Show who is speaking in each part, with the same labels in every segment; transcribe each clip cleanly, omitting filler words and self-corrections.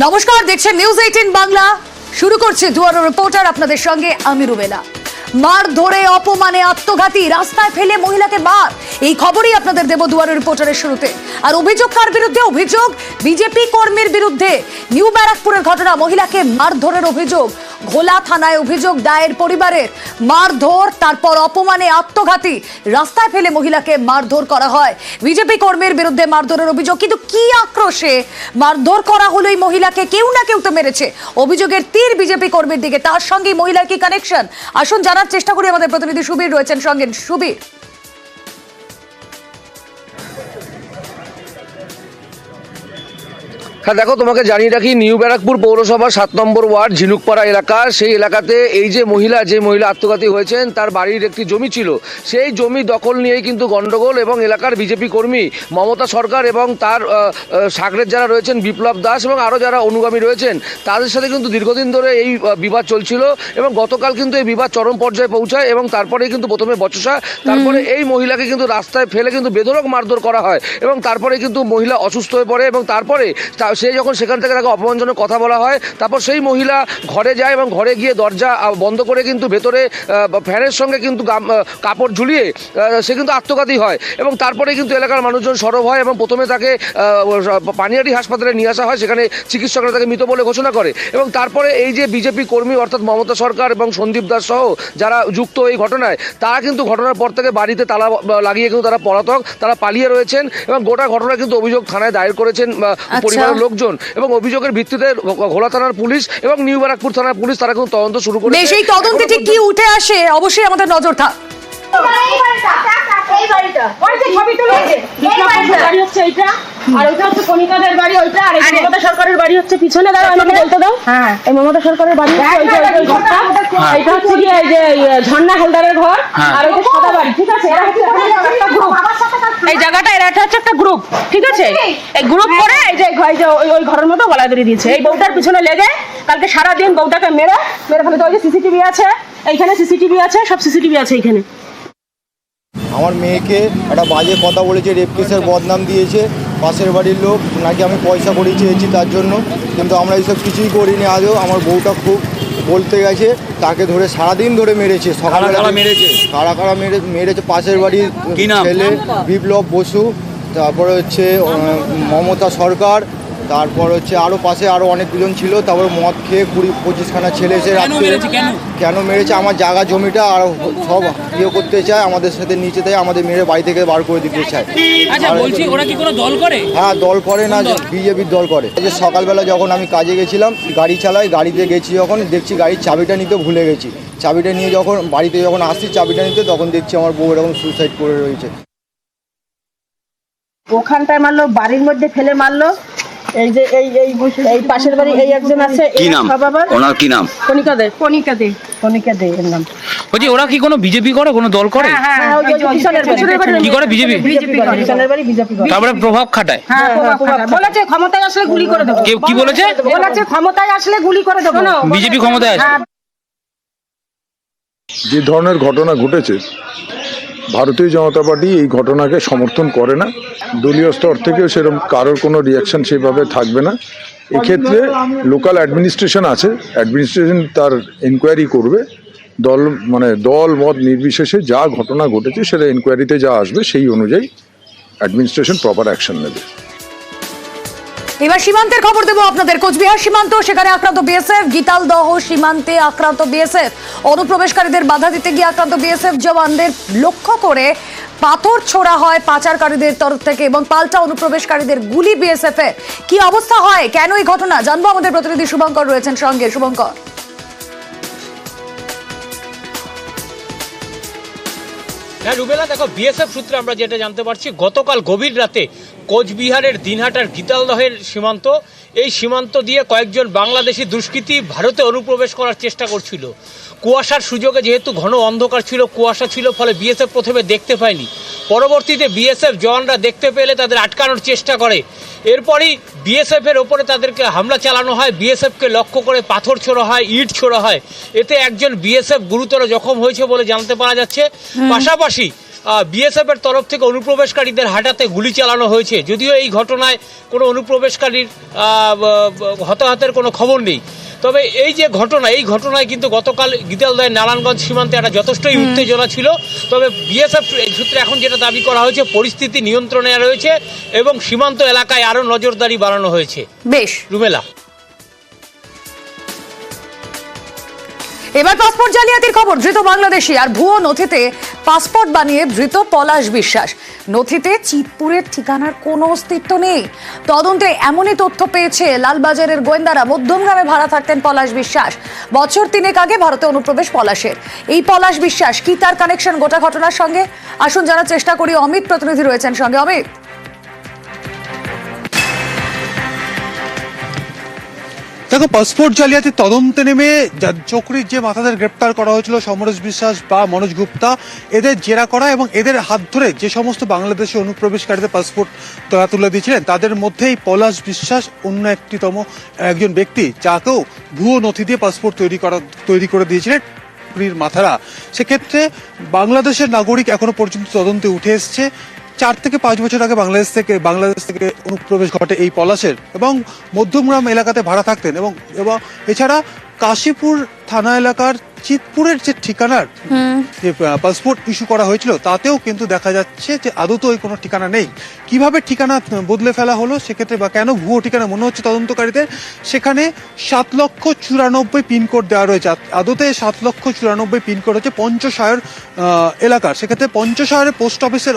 Speaker 1: নমস্কার, দেখছেন নিউজ 18 বাংলা। শুরু করছে দুয়ারে রিপোর্টার, আপনাদের সঙ্গে আমি রুবেলা। মার ধরে অপমানে আত্মঘাতী, রাস্তায় ফেলে মহিলাকে মার, এই খবরই আপনাদের দেব দুয়ারে রিপোর্টারের শুরুতে। আর অভিযোগ কার বিরুদ্ধে? অভিযোগ বিজেপি কর্মীর বিরুদ্ধে। নিউ ব্যারাকপুরের ঘটনা, মহিলাকে মারধরের অভিযোগ। ঘোলা থানায় অভিযোগ দায়ের পরিবারের। মারধর, তারপর অপমানে আত্মঘাতী, রাস্তায় ফেলে মহিলাকে মারধর করা হয়। বিজেপি কর্মীর বিরুদ্ধে মারধরের অভিযোগ। কিন্তু কি আক্রোশে মারধর করা হলো এই মহিলাকে? কেউ না কেউ তো মেরেছে। অভিযোগের তীর বিজেপি কর্মীর দিকে। তার সঙ্গে মহিলার কি কানেকশন, আসুন জানার চেষ্টা করি। আমাদের প্রতিনিধি সুবীর রয়েছেন সঙ্গে। সুবীর,
Speaker 2: হ্যাঁ দেখো, তোমাকে জানিয়ে রাখি, নিউ ব্যারাকপুর পৌরসভার 7 নম্বর ওয়ার্ড ঝিনুকপাড়া এলাকা, সেই এলাকাতে এই যে মহিলা আত্মঘাতী হয়েছেন, তার বাড়ির একটি জমি ছিল। সেই জমি দখল নিয়েই কিন্তু গন্ডগোল, এবং এলাকার বিজেপি কর্মী মমতা সরকার এবং তার সাগরের যারা রয়েছেন বিপ্লব দাস এবং আরও যারা অনুগামী রয়েছেন, তাদের সাথে কিন্তু দীর্ঘদিন ধরে এই বিবাদ চলছিল। এবং গতকাল কিন্তু এই বিবাদ চরম পর্যায়ে পৌঁছায়, এবং তারপরেই কিন্তু প্রথমে বচসা, তারপরে এই মহিলাকে কিন্তু রাস্তায় ফেলে কিন্তু বেধড়ক মারধর করা হয়। এবং তারপরে কিন্তু মহিলা অসুস্থ হয়ে পড়ে, এবং তারপরে সে যখন সেখান থেকে তাকে অপমানজনক কথা বলা হয়, তারপর সেই মহিলা ঘরে যায় এবং ঘরে গিয়ে দরজা বন্ধ করে কিন্তু ভেতরে ফ্যানের সঙ্গে কিন্তু কাপড় ঝুলিয়ে সে কিন্তু আত্মঘাতী হয়। এবং তারপরে কিন্তু এলাকার মানুষজন সরব হয়, এবং প্রথমে তাকে পানিয়ারি হাসপাতালে নিয়ে আসা হয়। সেখানে চিকিৎসকরা তাকে মৃত বলে ঘোষণা করে। এবং তারপরে এই যে বিজেপি কর্মী অর্থাৎ মমতা সরকার এবং সন্দীপ দাস সহ যারা যুক্ত এই ঘটনায়, তারা কিন্তু ঘটনার পর থেকে বাড়িতে তালা লাগিয়ে কিন্তু তারা পলাতক, তারা পালিয়ে রয়েছেন। এবং গোটা ঘটনা কিন্তু অভিযোগ থানায় দায়ের করেছেন পরিবারের লোকজন। এবং অভিযোগের ভিত্তিতে ঘোলা থানার পুলিশ এবং নিউ ব্যারাকপুর থানার পুলিশ তারা কিন্তু তদন্ত শুরু করেছে।
Speaker 1: সেই তদন্তে ঠিক কি উঠে আসে অবশ্যই আমাদের নজর থাক।
Speaker 3: সরকারের বাড়ি হচ্ছে পিছনে, দাঁড়া আমাকে বলতে দাও। হ্যাঁ, এই মমতা সরকারের বাড়ি হচ্ছে ঘরটা, এটা হচ্ছে কি এই যে ঝর্ণা হালদারের ঘর, আর এটা সাদা বাড়ি। ঠিক আছে, এই জায়গাটা এরা হচ্ছে একটা গ্রুপ। ঠিক আছে, এই গ্রুপ করে এই যে ওই ঘরের মতো গলায় ধরে দিয়েছে। এই বউটার পিছনে লেগে কালকে সারাদিন বউটাকে মেরে ফেলে। ওই যে সিসিটিভি আছে, এইখানে সিসিটিভি আছে, সব সিসিটিভি আছে এইখানে।
Speaker 4: আমার মেয়েকে একটা বাজে কথা বলেছে, রেপ কেসের বদনাম দিয়েছে পাশের বাড়ির লোক, নাকি আমি পয়সা করে চেয়েছি তার জন্য। কিন্তু আমরা এইসব কিছুই করিনি। আজও আমার বউটা খুব বলতে গেছে, তাকে ধরে সারাদিন ধরে মেরেছে। সকালবেলা মেরেছে, কারা মেরেছে পাশের বাড়ির ছেলে বিপ্লব বসু, তারপরে হচ্ছে মমতা সরকার, তারপর হচ্ছে আরও পাশে আরও অনেকজন ছিল। তারপর মদ খেয়ে 20-25খানা ছেলে এসে কেন মেরেছে, আমার জায়গা জমিটা আর সব ইয়ে করতে চায়, আমাদের সাথে নিচে দেয়, আমাদের মেরে বাড়ি থেকে বার করে দিতে চায়। হ্যাঁ, দল করে না, বিজেপির দল করে। যে সকালবেলা যখন আমি কাজে গেছিলাম, গাড়ি চালাই, গাড়িতে গেছি যখন দেখছি গাড়ির চাবিটা নিতে ভুলে গেছি। চাবিটা নিয়ে যখন বাড়িতে যখন আসছি চাবিটা নিতে, তখন দেখছি আমার বউ এরকম সুইসাইড করে রয়েছে।
Speaker 3: ওখানটায় মারলো, বাড়ির মধ্যে ফেলে মারলো। এই যে এই পাশের বাড়ি এই একজন আছে,
Speaker 5: কি নাম ওনার? কি নাম?
Speaker 3: কণিকা দে এর নাম।
Speaker 5: বলছি, ওরা কি কোনো বিজেপি করে, কোনো দল করে? কি করে? বিজেপি করে। তারপরে প্রভাব খাটায়।
Speaker 3: বলেছে ক্ষমতায় আসলে গুলি করে দেবো।
Speaker 5: কি বলেছে?
Speaker 3: বলেছে ক্ষমতায় আসলে গুলি করে দেবো।
Speaker 5: বিজেপি ক্ষমতায় আসে।
Speaker 6: যে ধরনের ঘটনা ঘটেছে, ভারতীয় জনতা পার্টি এই ঘটনাকে সমর্থন করে না। দলীয় স্তর থেকেও সেরকম কারোর কোনো রিয়াকশন সেভাবে থাকবে না। এক্ষেত্রে লোকাল অ্যাডমিনিস্ট্রেশন আছে, অ্যাডমিনিস্ট্রেশন তার এনকোয়ারি করবে। দল মত নির্বিশেষে যা ঘটনা ঘটেছে সেটা এনকোয়ারিতে যা আসবে সেই অনুযায়ী অ্যাডমিনিস্ট্রেশন প্রপার অ্যাকশন নেবে।
Speaker 1: এবার সীমান্তের খবর দেবো আপনাদের। কোচবিহার সীমান্ত, সেখানে আক্রান্ত বিএসএফ। গীতালদহ সীমান্তে আক্রান্ত বিএসএফ। অনুপ্রবেশকারীদের বাধা দিতে গিয়ে আক্রান্ত বিএসএফ জওয়ানদের লক্ষ্য করে পাথর ছোড়া হয় পাচারকারীদের তরফ থেকে, এবং পাল্টা অনুপ্রবেশকারীদের গুলি বিএসএফ এর। কি অবস্থা হয়, কেন এই ঘটনা, জানবো। আমাদের প্রতিনিধি শুভঙ্কর রয়েছেন সঙ্গে। শুভঙ্কর,
Speaker 7: হ্যাঁ রুবেলা, দেখো, বিএসএফ সূত্রে আমরা যেটা জানতে পারছি, গতকাল গভীর রাতে কোচবিহারের দিনহাটার গীতালদহের সীমান্ত, এই সীমান্ত দিয়ে কয়েকজন বাংলাদেশি দুষ্কৃতী ভারতে অনুপ্রবেশ করার চেষ্টা করছিল। কুয়াশার সুযোগে, যেহেতু ঘন অন্ধকার ছিল, কুয়াশা ছিল, ফলে বিএসএফ প্রথমে দেখতে পায়নি। পরবর্তীতে বিএসএফ জওয়ানরা দেখতে পেলে তাদের আটকানোর চেষ্টা করে। এরপরই বিএসএফের ওপরে তাদেরকে হামলা চালানো হয়। বিএসএফকে লক্ষ্য করে পাথর ছোড়া হয়, ইট ছোড়া হয়। এতে একজন বিএসএফ গুরুতর জখম হয়েছে বলে জানতে পারা যাচ্ছে। পাশাপাশি বিএসএফ এর তরফ থেকে অনুপ্রবেশকারীদের হাঁটাতে গুলি চালানো হয়েছে। যদিও এই ঘটনায় কোনো অনুপ্রবেশকারীর হতাহতের কোনো খবর নেই, তবে এই যে ঘটনা, এই ঘটনায় কিন্তু গতকাল গীতালদহের নারায়ণগঞ্জ সীমান্তে একটা যথেষ্টই উত্তেজনা ছিল। তবে বিএসএফ সূত্রে এখন যেটা দাবি করা হয়েছে, পরিস্থিতি নিয়ন্ত্রণে রয়েছে এবং সীমান্ত এলাকায় আরও নজরদারি বাড়ানো হয়েছে।
Speaker 1: বেশ,
Speaker 7: রুমেলা।
Speaker 1: এবার পাসপোর্ট জালিয়াতির খবর। ধৃত বাংলাদেশি আর ভুয়ো নথিতে পাসপোর্ট বানিয়ে ধৃত পলাশ বিশ্বাস। নথিতে চিতপুরের ঠিকানার কোনো অস্তিত্ব নেই। তদন্তে এমনই তথ্য পেয়েছে লালবাজারের গোয়েন্দারা। মধ্যমগ্রামে ভাড়া থাকতেন পলাশ বিশ্বাস। বছর 3 আগে ভারতে অনুপ্রবেশ পলাশের। এই পলাশ বিশ্বাস, কি তার কানেকশন গোটা ঘটনার সঙ্গে? আসুন জানার চেষ্টা করি। অমিত প্রতিনিধি রয়েছেন সঙ্গে। অমিত,
Speaker 8: দেখো, পাসপোর্ট জালিয়াতির তদন্তে নেমে চক্রীর যে মাথাদের গ্রেপ্তার করা হয়েছিল, সমরেশ বিশ্বাস বা মনোজ গুপ্তা, এদের জেরা করা এবং এদের হাত ধরে যে সমস্ত বাংলাদেশি অনুপ্রবেশকারীদের পাসপোর্ট তারা তুলে দিয়েছিলেন, তাদের মধ্যেই পলাশ বিশ্বাস অন্য একজন ব্যক্তি, যাকেও ভুয়ো নথি দিয়ে পাসপোর্ট তৈরি করে দিয়েছিলেন চক্রীর মাথারা। সেক্ষেত্রে বাংলাদেশের নাগরিক এখনো পর্যন্ত তদন্তে উঠে এসছে। 4 থেকে 5 বছর আগে বাংলাদেশ থেকে অনুপ্রবেশ ঘটে এই পলাশের, এবং মধ্যমগ্রাম এলাকাতে ভাড়া থাকতেন এবং এছাড়া কাশীপুর থানা এলাকার চিতপুরের যে ঠিকানার যে পাসপোর্ট ইস্যু করা হয়েছিল, তাতেও কিন্তু দেখা যাচ্ছে যে আদতেই কোনো ঠিকানা নেই। কিভাবে ঠিকানা বদলে ফেলা হলো সেক্ষেত্রে, বা কেন ভুয়ো ঠিকানা মনে হচ্ছে তদন্তকারীদের, সেখানে 7,94,000 পিনকোড দেওয়া রয়েছে। আদতে 7,94,000 পিনকোড হচ্ছে পঞ্চশায়র এলাকার। সেক্ষেত্রে পঞ্চশায়রের পোস্ট অফিসের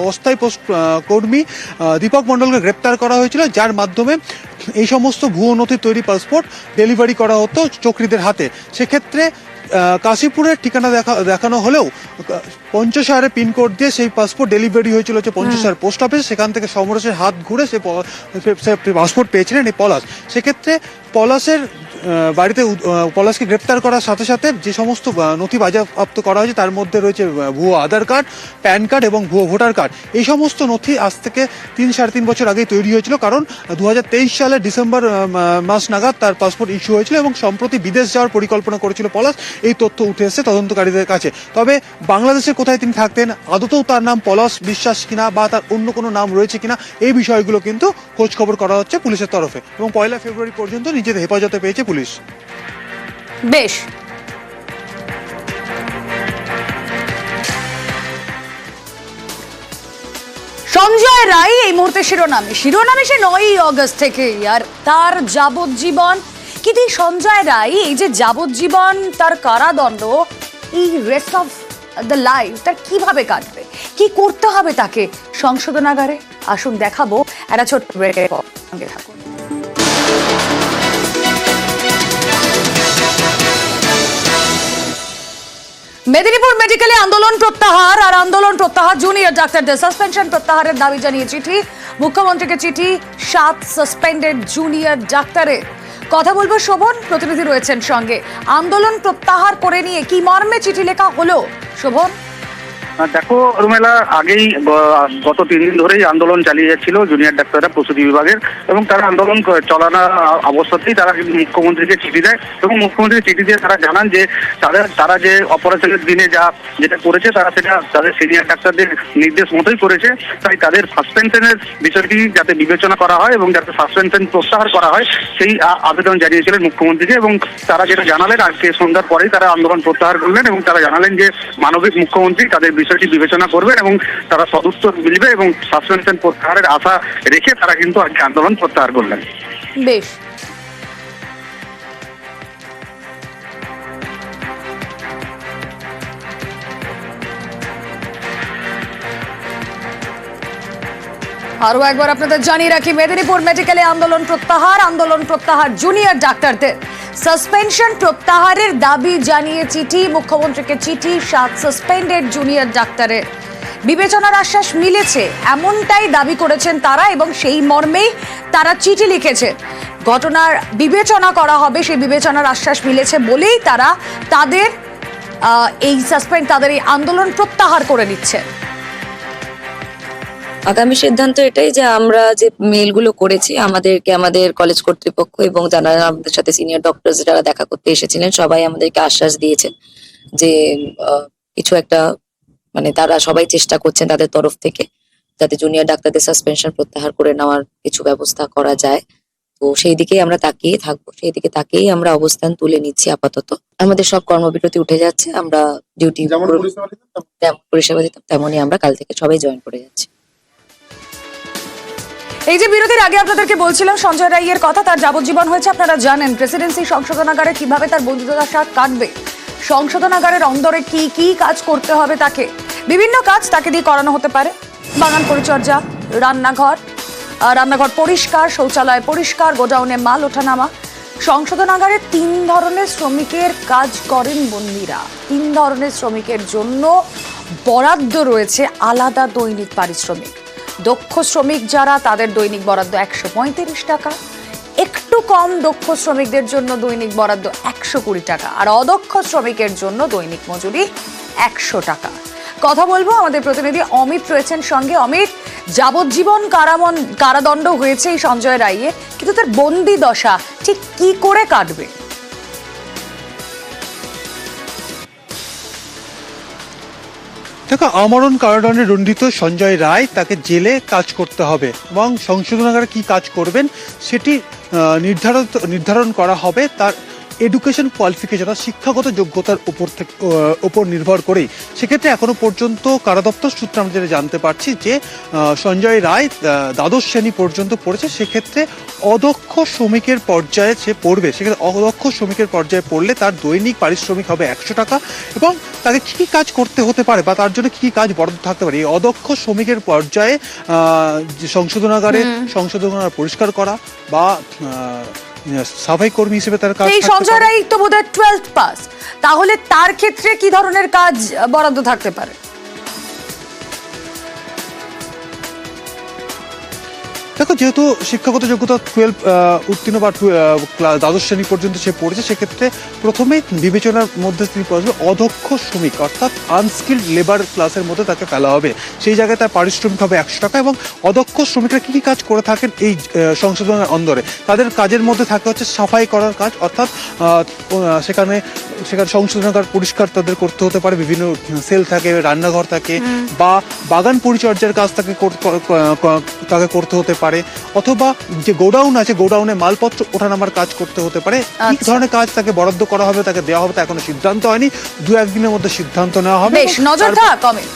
Speaker 8: অস্থায়ী পোস্ট কর্মী দীপক মণ্ডলকে গ্রেপ্তার করা হয়েছিল, যার মাধ্যমে এই সমস্ত ভুয়ো নথি তৈরি পাসপোর্ট ডেলিভারি করা হতো চক্রীদের হাতে। সেক্ষেত্রে কাশীপুরের ঠিকানা দেখানো হলেও পঞ্চশায়রের পিনকোড দিয়ে সেই পাসপোর্ট ডেলিভারি হয়েছিল হচ্ছে পঞ্চশায়র পোস্ট অফিস। সেখান থেকে সমরেশের হাত ঘুরে সে পাসপোর্ট পেয়েছিলেন এই পলাশ। সেক্ষেত্রে পলাশের বাড়িতে পলাশকে গ্রেপ্তার করার সাথে সাথে যে সমস্ত নথি বাজেয়াপ্ত করা হয়েছে, তার মধ্যে রয়েছে ভুয়ো আধার কার্ড, প্যান কার্ড এবং ভুয়ো ভোটার কার্ড। এই সমস্ত নথি আজ থেকে 3-3.5 বছর আগেই তৈরি হয়েছিল, কারণ 2023 সালের ডিসেম্বর মাস নাগাদ তার পাসপোর্ট ইস্যু হয়েছিল এবং সম্প্রতি বিদেশ যাওয়ার পরিকল্পনা করেছিল পলাশ। এই তথ্য উঠে এসেছে তদন্তকারীদের কাছে। তবে বাংলাদেশে কোথায় তিনি থাকতেন, আদতেও তার নাম পলাশ বিশ্বাস কিনা বা তার অন্য কোনো নাম রয়েছে কিনা, এই বিষয়গুলো কিন্তু খোঁজ খবর করা হচ্ছে পুলিশের তরফে, এবং 1 ফেব্রুয়ারি পর্যন্ত নিজেদের হেফাজতে পেয়েছে পুলিশ।
Speaker 1: বেশ। সঞ্জয় রায় এই মুহূর্তে শিরোনামে সে 9ই আগস্ট থেকে, আর তার যাবজ্জীবন। কিন্তু এই সঞ্জয় রায়, এই যে যাবজ্জীবন তার কারাদণ্ড, এই রেস্ট অফ দ্য লাইফ তার কিভাবে কাটবে, কি করতে হবে তাকে সংশোধনাগারে? আসুন দেখাবো একটা ছোট্ট ব্রেকের পর। সঙ্গে থাকুন। মেদিনীপুর মেডিকেলে আন্দোলন প্রত্যাহার, আর আন্দোলন প্রত্যাহার জুনিয়র ডাক্তারদের। সাসপেনশন প্রত্যাহারের দাবি জানিয়ে চিঠি, মুখ্যমন্ত্রীকে চিঠি 7 সাসপেন্ডেড জুনিয়র ডাক্তারের। কথা বলবো, শোভন প্রতিনিধি রয়েছেন সঙ্গে। আন্দোলন প্রত্যাহার করে নিয়ে কি মর্মে চিঠি লেখা হলো, শোভন?
Speaker 9: দেখো রুমেলা, আগেই গত 3 দিন ধরেই আন্দোলন চালিয়ে যাচ্ছিল জুনিয়র ডাক্তাররা প্রসূতি বিভাগের, এবং তারা আন্দোলন চলানো অবস্থাতেই তারা মুখ্যমন্ত্রীকে চিঠি দেয় এবং মুখ্যমন্ত্রীকে চিঠি দিয়ে তারা জানান যে তারা যে অপারেশনের দিনে যেটা করেছে, তারা সেটা তাদের সিনিয়র ডাক্তারদের নির্দেশ মতোই করেছে। তাই তাদের সাসপেনশনের বিষয়টি যাতে বিবেচনা করা হয় এবং যাতে সাসপেনশন প্রত্যাহার করা হয়, সেই আবেদন জানিয়েছিলেন মুখ্যমন্ত্রীকে। এবং তারা যেটা জানালেন, আজকে সন্ধ্যার পরেই তারা আন্দোলন প্রত্যাহার করলেন এবং তারা জানালেন যে মানবিক মুখ্যমন্ত্রী তাদের বিষয়টি বিবেচনা করবেন এবং তারা সদুত্তর মিলবে, এবং সাসপেনশন প্রত্যাহারের আশা রেখে তারা কিন্তু আজকে আন্দোলন প্রত্যাহার করলেন।
Speaker 1: বেশ। আরো একবার আপনাদের জানিয়ে রাখি, মেদিনীপুর মেডিকেলে আন্দোলন প্রত্যাহার জুনিয়র ডাক্তারদের। সাসপেনশন প্রত্যাহারের দাবি জানিয়ে চিঠি, মুখ্যমন্ত্রীকে চিঠি 7 সাসপেন্ডেড জুনিয়র ডাক্তারের। বিবেচনার আশ্বাস মিলেছে এমনটাই দাবি করেছেন তারা, এবং সেই মর্মেই তারা চিঠি লিখেছে। ঘটনার বিবেচনা করা হবে, সেই বিবেচনার আশ্বাস মিলেছে বলেই তারা তাদের এই আন্দোলন প্রত্যাহার করে নিচ্ছে।
Speaker 10: আগামী সিদ্ধান্ত এটাই যে আমরা যে মেইলগুলো করেছি, আমাদের কলেজ কর্তৃপক্ষ এবং যারা আমাদের সাথে সিনিয়র ডক্টর যারা দেখা করতে এসেছিলেন, সবাই আমাদেরকে আশ্বাস দিয়েছেন যে কিছু একটা মানে তারা সবাই চেষ্টা করছেন তাদের তরফ থেকে যাতে জুনিয়র ডাক্তারদের সাসপেনশন প্রত্যাহার করে নেওয়ার কিছু ব্যবস্থা করা যায়। তো সেই দিকেই আমরা তাকিয়ে থাকবো, সেই দিকে তাকিয়েই আমরা অবস্থান তুলে নিচ্ছি আপাতত। আমাদের সব কর্মবিরতি উঠে যাচ্ছে, আমরা ডিউটি পরিষেবা দিতাম তেমনই আমরা কাল থেকে সবাই জয়েন করে যাচ্ছি।
Speaker 1: এই যে বিরতির আগে আপনাদেরকে বলছিলাম সঞ্জয় রায়ের কথা, তার যাবজ্জীবন হয়েছে আপনারা জানেন। প্রেসিডেন্সি সংশোধনাগারে কিভাবে তার বন্দিদশা কাটবে, সংশোধনাগারের অন্দরে কি কি কাজ করতে হবে, তাকে বিভিন্ন কাজ তাকে দিয়ে করানো হতে পারে। বাগান পরিচর্যা, রান্নাঘর পরিষ্কার, শৌচালয় পরিষ্কার, গোডাউনে মাল ওঠানামা। সংশোধনাগারে 3 ধরনের শ্রমিকের কাজ করেন বন্দীরা। 3 ধরনের শ্রমিকের জন্য বরাদ্দ রয়েছে আলাদা দৈনিক পারিশ্রমিক। দক্ষ শ্রমিক যারা, তাদের দৈনিক বরাদ্দ 135 টাকা। একটু কম দক্ষ শ্রমিকদের জন্য দৈনিক বরাদ্দ 120 টাকা। আর অদক্ষ শ্রমিকের জন্য দৈনিক মজুরি 100 টাকা। কথা বলবো, আমাদের প্রতিনিধি অমিত রয়েছেন সঙ্গে। অমিত, যাবজ্জীবন কারাদণ্ড হয়েছে এই সঞ্জয় রায়ের, কিন্তু তার বন্দি দশা ঠিক কি করে কাটবে?
Speaker 8: দেখো, আমরণ কারাদণ্ডে দণ্ডিত সঞ্জয় রায়, তাকে জেলে কাজ করতে হবে এবং সংশোধনাগারে কি কাজ করবেন সেটি নির্ধারণ করা হবে তার এডুকেশন কোয়ালিফিকেশন, শিক্ষাগত যোগ্যতার উপর নির্ভর করেই। সেক্ষেত্রে এখনো পর্যন্ত কারা দপ্তর সূত্রে আমরা যেটা জানতে পারছি যে সঞ্জয় রায় দ্বাদশ শ্রেণী পর্যন্ত পড়েছে। সেক্ষেত্রে অদক্ষ শ্রমিকের পর্যায়ে সে পড়বে। সেক্ষেত্রে অদক্ষ শ্রমিকের পর্যায়ে পড়লে তার দৈনিক পারিশ্রমিক হবে 100 টাকা এবং তাকে কী কী কাজ করতে হতে পারে বা তার জন্য কী কাজ বরাদ্দ থাকতে পারে। এই অদক্ষ শ্রমিকের পর্যায়ে সংশোধনাগার পরিষ্কার করা বা সাফাই কর্মী হিসেবে তার কাজ।
Speaker 1: এই সঞ্জয় রায় তো বোধহয় 12th পাস, তাহলে তার ক্ষেত্রে কি ধরনের কাজ বরাদ্দ থাকতে পারে?
Speaker 8: দেখো, যেহেতু শিক্ষাগত যোগ্যতা 12 উত্তীর্ণ বা দ্বাদশ শ্রেণী পর্যন্ত সে পড়েছে, সেক্ষেত্রে প্রথমে বিবেচনার মধ্যে তিনি পড়বে অদক্ষ শ্রমিক, অর্থাৎ আনস্কিল্ড লেবার ক্লাসের মধ্যে তাকে ফেলা হবে। সেই জায়গায় তার পারিশ্রমিক হবে 100 টাকা। এবং অদক্ষ শ্রমিকরা কী কী কাজ করে থাকেন এই সংশোধনের অন্দরে, তাদের কাজের মধ্যে থাকে হচ্ছে সাফাই করার কাজ, অর্থাৎ সেখানে সংশোধনাগার পরিষ্কার তাদের করতে হতে পারে, বিভিন্ন সেল থাকে, রান্নাঘর থাকে, বা বাগান পরিচর্যার কাজ তাকে করতে হতে পারে, অথবা যে গোডাউন আছে গোডাউনে মালপত্র ওঠানামার কাজ করতে হতে পারে। কি ধরনের কাজ তাকে বরাদ্দ করা হবে, তাকে দেওয়া হবে, তা এখনো সিদ্ধান্ত হয়নি। 2-1 দিনের মধ্যে সিদ্ধান্ত নেওয়া হবে।
Speaker 1: বেশ, নজর থাক অমিত।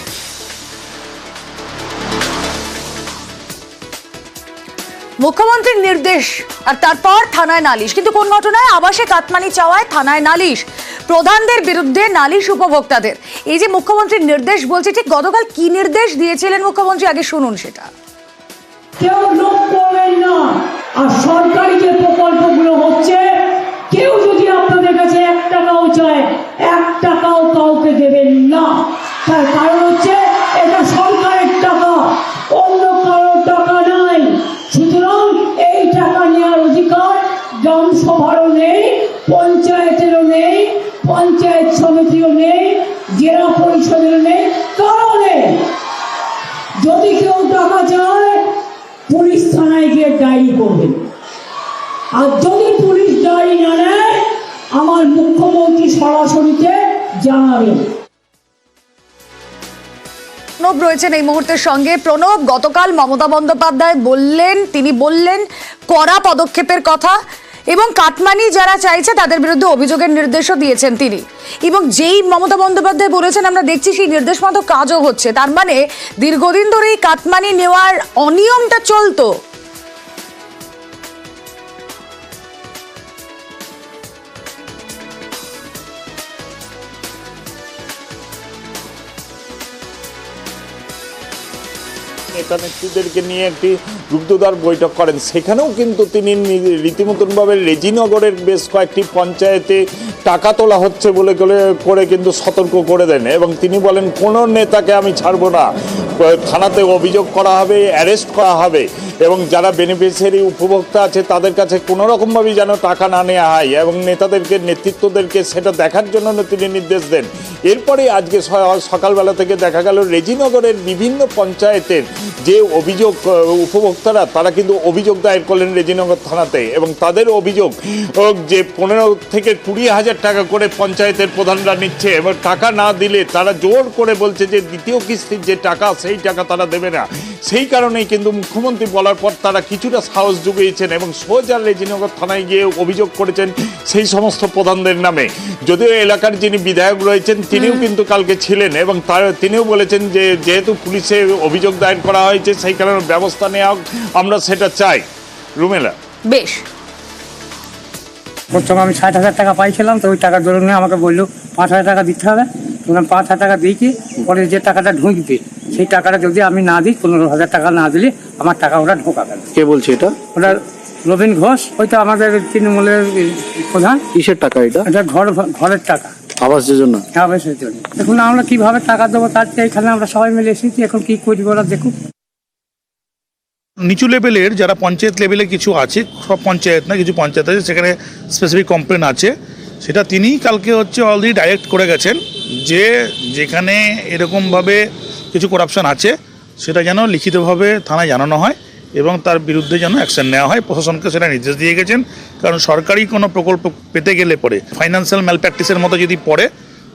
Speaker 1: মুখ্যমন্ত্রীর নির্দেশ আর তারপর থানায় নালিশ, কিন্তু কোন ঘটনায়? আবাসে কাটমানি চাওয়ায় থানায় নালিশ, প্রধানদের বিরুদ্ধে নালিশ উপভোক্তাদের। এই যে মুখ্যমন্ত্রীর নির্দেশ বলছি, ঠিক গতকাল কি নির্দেশ দিয়েছিলেন মুখ্যমন্ত্রী, আগে শুনুন সেটা।
Speaker 11: কেউ লোক করবেন না, আর সরকারি যে প্রকল্পগুলো হচ্ছে কেউ যদি আপনাদের কাছে 1 টাকাও চায়, 1 টাকাও কাউকে দেবেন না। তার কারণ হচ্ছে এটা সরকারের টাকা, অন্য কারোর টাকা নাই। সুতরাং এই টাকা নেওয়ার অধিকার গ্রাম সভারও নেই, পঞ্চায়েতেরও নেই, পঞ্চায়েত সমিতিও নেই, জেলা পরিষদেরও নেই, কারও নেই। যদি কেউ টাকা চায় পুলিশ থানায় গিয়ে ডায়েরি করবেন, আর যদি পুলিশ ডায়েরি না নেয় আমার মুখ্যমন্ত্রী সরাসরিতে জানাবেন।
Speaker 1: প্রণব রয়েছেন এই মুহূর্তের সঙ্গে। প্রণব, গতকাল মমতা বন্দ্যোপাধ্যায় তিনি বললেন কড়া পদক্ষেপের কথা এবং কাটমানি যারা চাইছে তাদের বিরুদ্ধে অভিযোগের নির্দেশও দিয়েছেন তিনি। এবং যেই মমতা বন্দ্যোপাধ্যায় বলেছেন আমরা দেখছি সেই নির্দেশ মতো কাজও হচ্ছে। তার মানে দীর্ঘদিন ধরে এই কাটমানি নেওয়ার অনিয়মটা চলতো।
Speaker 12: নেতা নেত্রীদেরকে নিয়ে একটি রুদ্ধদ্বার বৈঠক করেন। সেখানেও কিন্তু তিনি রীতিমতনভাবে রেজিনগরের বেশ কয়েকটি পঞ্চায়েতে টাকা তোলা হচ্ছে বলে করে কিন্তু সতর্ক করে দেন এবং তিনি বলেন কোনো নেতাকে আমি ছাড়বো না, থানাতে অভিযোগ করা হবে, অ্যারেস্ট করা হবে। এবং যারা বেনিফিশিয়ারি উপভোক্তা আছে তাদের কাছে কোনো রকমভাবেই যেন টাকা না নেওয়া হয় এবং নেতাদেরকে নেতৃত্বদেরকে সেটা দেখার জন্য তিনি নির্দেশ দেন। এরপরে আজকে সকালবেলা থেকে দেখা গেল রেজিনগরের বিভিন্ন পঞ্চায়েতের যে অভিযোগ উপভোক্তারা তারা কিন্তু অভিযোগ দায়ের করলেন রেজিনগর থানাতে এবং তাদের অভিযোগ যে 15 থেকে 20,000 টাকা করে পঞ্চায়েতের প্রধানরা নিচ্ছে এবং টাকা না দিলে তারা জোর করে বলছে যে দ্বিতীয় কিস্তির যে টাকা সেই টাকা তারা দেবে না। সেই কারণেই কিন্তু মুখ্যমন্ত্রী বলার পর তারা কিছুটা সাহস জুগিয়েছেন এবং সোজা রেজিনগর থানায় গিয়ে অভিযোগ করেছেন সেই সমস্ত প্রধানদের নামে। যদিও এলাকার যিনি বিধায়ক রয়েছেন তিনিও কিন্তু কালকে ছিলেন এবং তিনিও বলেছেন যে যেহেতু পুলিশে অভিযোগ দায়ের করা হয়েছে সেই কারণে ব্যবস্থা নেওয়া আমরা সেটা চাই। রুমেলা,
Speaker 1: বেশ,
Speaker 11: প্রথমে আমি 60,000 টাকা পাইছিলাম, তো ওই টাকার দরুন আমাকে বললো 5,000 টাকা দিতে হবে। বললাম 5,000 টাকা দিয়েছি, পরে যে টাকাটা ঢুকবে সেই টাকাটা যদি আমি না দিই, 15,000 টাকা না দিলে আমার টাকা ওরা ঢোকাবে।
Speaker 5: কে বলছে এটা?
Speaker 11: ওটা রবীন ঘোষ, ওইটা আমাদের তৃণমূলের প্রধান।
Speaker 5: কিসের টাকা এটা?
Speaker 11: এটা ঘরের টাকা,
Speaker 5: আবাস যোজনা।
Speaker 11: আবাসের জন্য। এখন আমরা কিভাবে টাকা দেবো তার চেয়ে এখানে আমরা সবাই মিলে এসেছি, এখন কি করি ওরা দেখুক।
Speaker 13: নিচু লেভেলের যারা পঞ্চায়েত লেভেলে কিছু আছে, সব পঞ্চায়েত না, কিছু পঞ্চায়েত আছে সেখানে স্পেসিফিক কমপ্লেন আছে, সেটা তিনিই কালকে অলরেডি ডাইরেক্ট করে গেছেন যে যেখানে এরকমভাবে কিছু করাপশন আছে সেটা যেন লিখিতভাবে থানায় জানানো হয় এবং তার বিরুদ্ধে যেন অ্যাকশন নেওয়া হয়। প্রশাসনকে সেটা নির্দেশ দিয়ে গেছেন, কারণ সরকারি কোনো প্রকল্প পেতে গেলে পরে ফাইন্যান্সিয়াল ম্যালপ্র্যাকটিসের মতো যদি পড়ে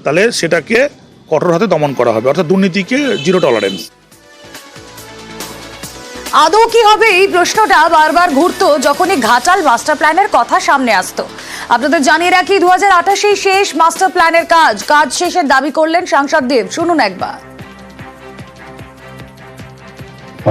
Speaker 13: তাহলে সেটাকে কঠোর হাতে দমন করা হবে, অর্থাৎ দুর্নীতিকে জিরো টলারেন্স।
Speaker 1: আদৌ কি হবে এই প্রশ্নটা বারবার ঘুরতো যখনই ঘাটাল মাস্টার প্ল্যানের কথা সামনে আসতো। আপনাদের জানিয়ে রাখি 2028 শেষ মাস্টার প্ল্যানের কাজ শেষের দাবি করলেন সাংসদ দেব। শুনুন একবার।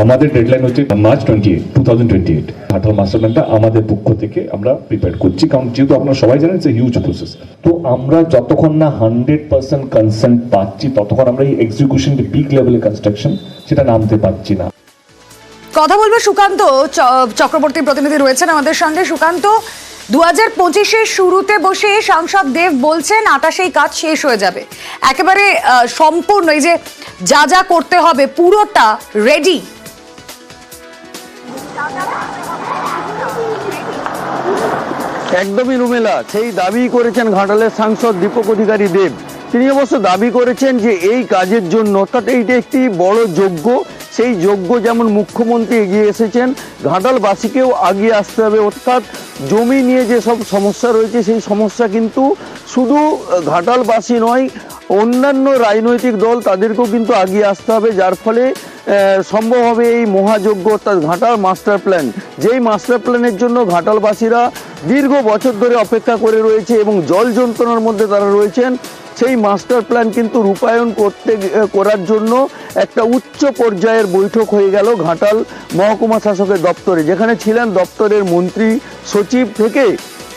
Speaker 14: আমাদের ডেডলাইন হচ্ছে মার্চ 2028 ঘাটাল মাস্টার প্ল্যানটা আমাদের পক্ষ থেকে আমরা প্রিপেয়ার করছি, কারণ যেহেতু আপনারা সবাই জানেন ইটস এ হিউজ প্রসেস। তো আমরা যতক্ষণ না 100% কনসেন্ট পাচ্ছি ততক্ষণ আমরা এই এক্সিকিউশন যে বিগ লেভেলের কনস্ট্রাকশন সেটা নামতে পারছি না।
Speaker 1: কথা বলবো সুকান্ত চক্রবর্তী, প্রতিনিধি রয়েছেন আমাদের সঙ্গে। সুকান্ত, 2025 শুরুতে বসে সাংসদ দেব বলছেন 28 কাজ শেষ হয়ে যাবে, একেবারে সম্পূর্ণ এই যে যা যা করতে হবে পুরোটা রেডি।
Speaker 4: একদমই রুমেলা, সেই দাবি করেছেন ঘাটালের সাংসদ দীপক অধিকারী দেব। তিনি অবশ্য দাবি করেছেন যে এই কাজের জন্য, অর্থাৎ এইটা একটি বড় যজ্ঞ, সেই যজ্ঞ যেমন মুখ্যমন্ত্রী এগিয়ে এসেছেন, ঘাটালবাসীকেও এগিয়ে আসতে হবে। অর্থাৎ জমি নিয়ে যে সব সমস্যা রয়েছে সেই সমস্যা কিন্তু শুধু ঘাটালবাসী নয়, অন্যান্য রাজনৈতিক দল তাদেরকেও কিন্তু এগিয়ে আসতে হবে, যার ফলে সম্ভব হবে এই মহাযজ্ঞ, অর্থাৎ ঘাটাল মাস্টার প্ল্যান। যেই মাস্টার প্ল্যানের জন্য ঘাটালবাসীরা দীর্ঘ বছর ধরে অপেক্ষা করে রয়েছে এবং জল যন্ত্রণার মধ্যে তারা রয়েছেন, সেই মাস্টার প্ল্যান কিন্তু রূপায়ণ করার জন্য একটা উচ্চ পর্যায়ের বৈঠক হয়ে গেল ঘাটাল মহকুমা শাসকের দপ্তরে, যেখানে ছিলেন দপ্তরের মন্ত্রী, সচিব থেকে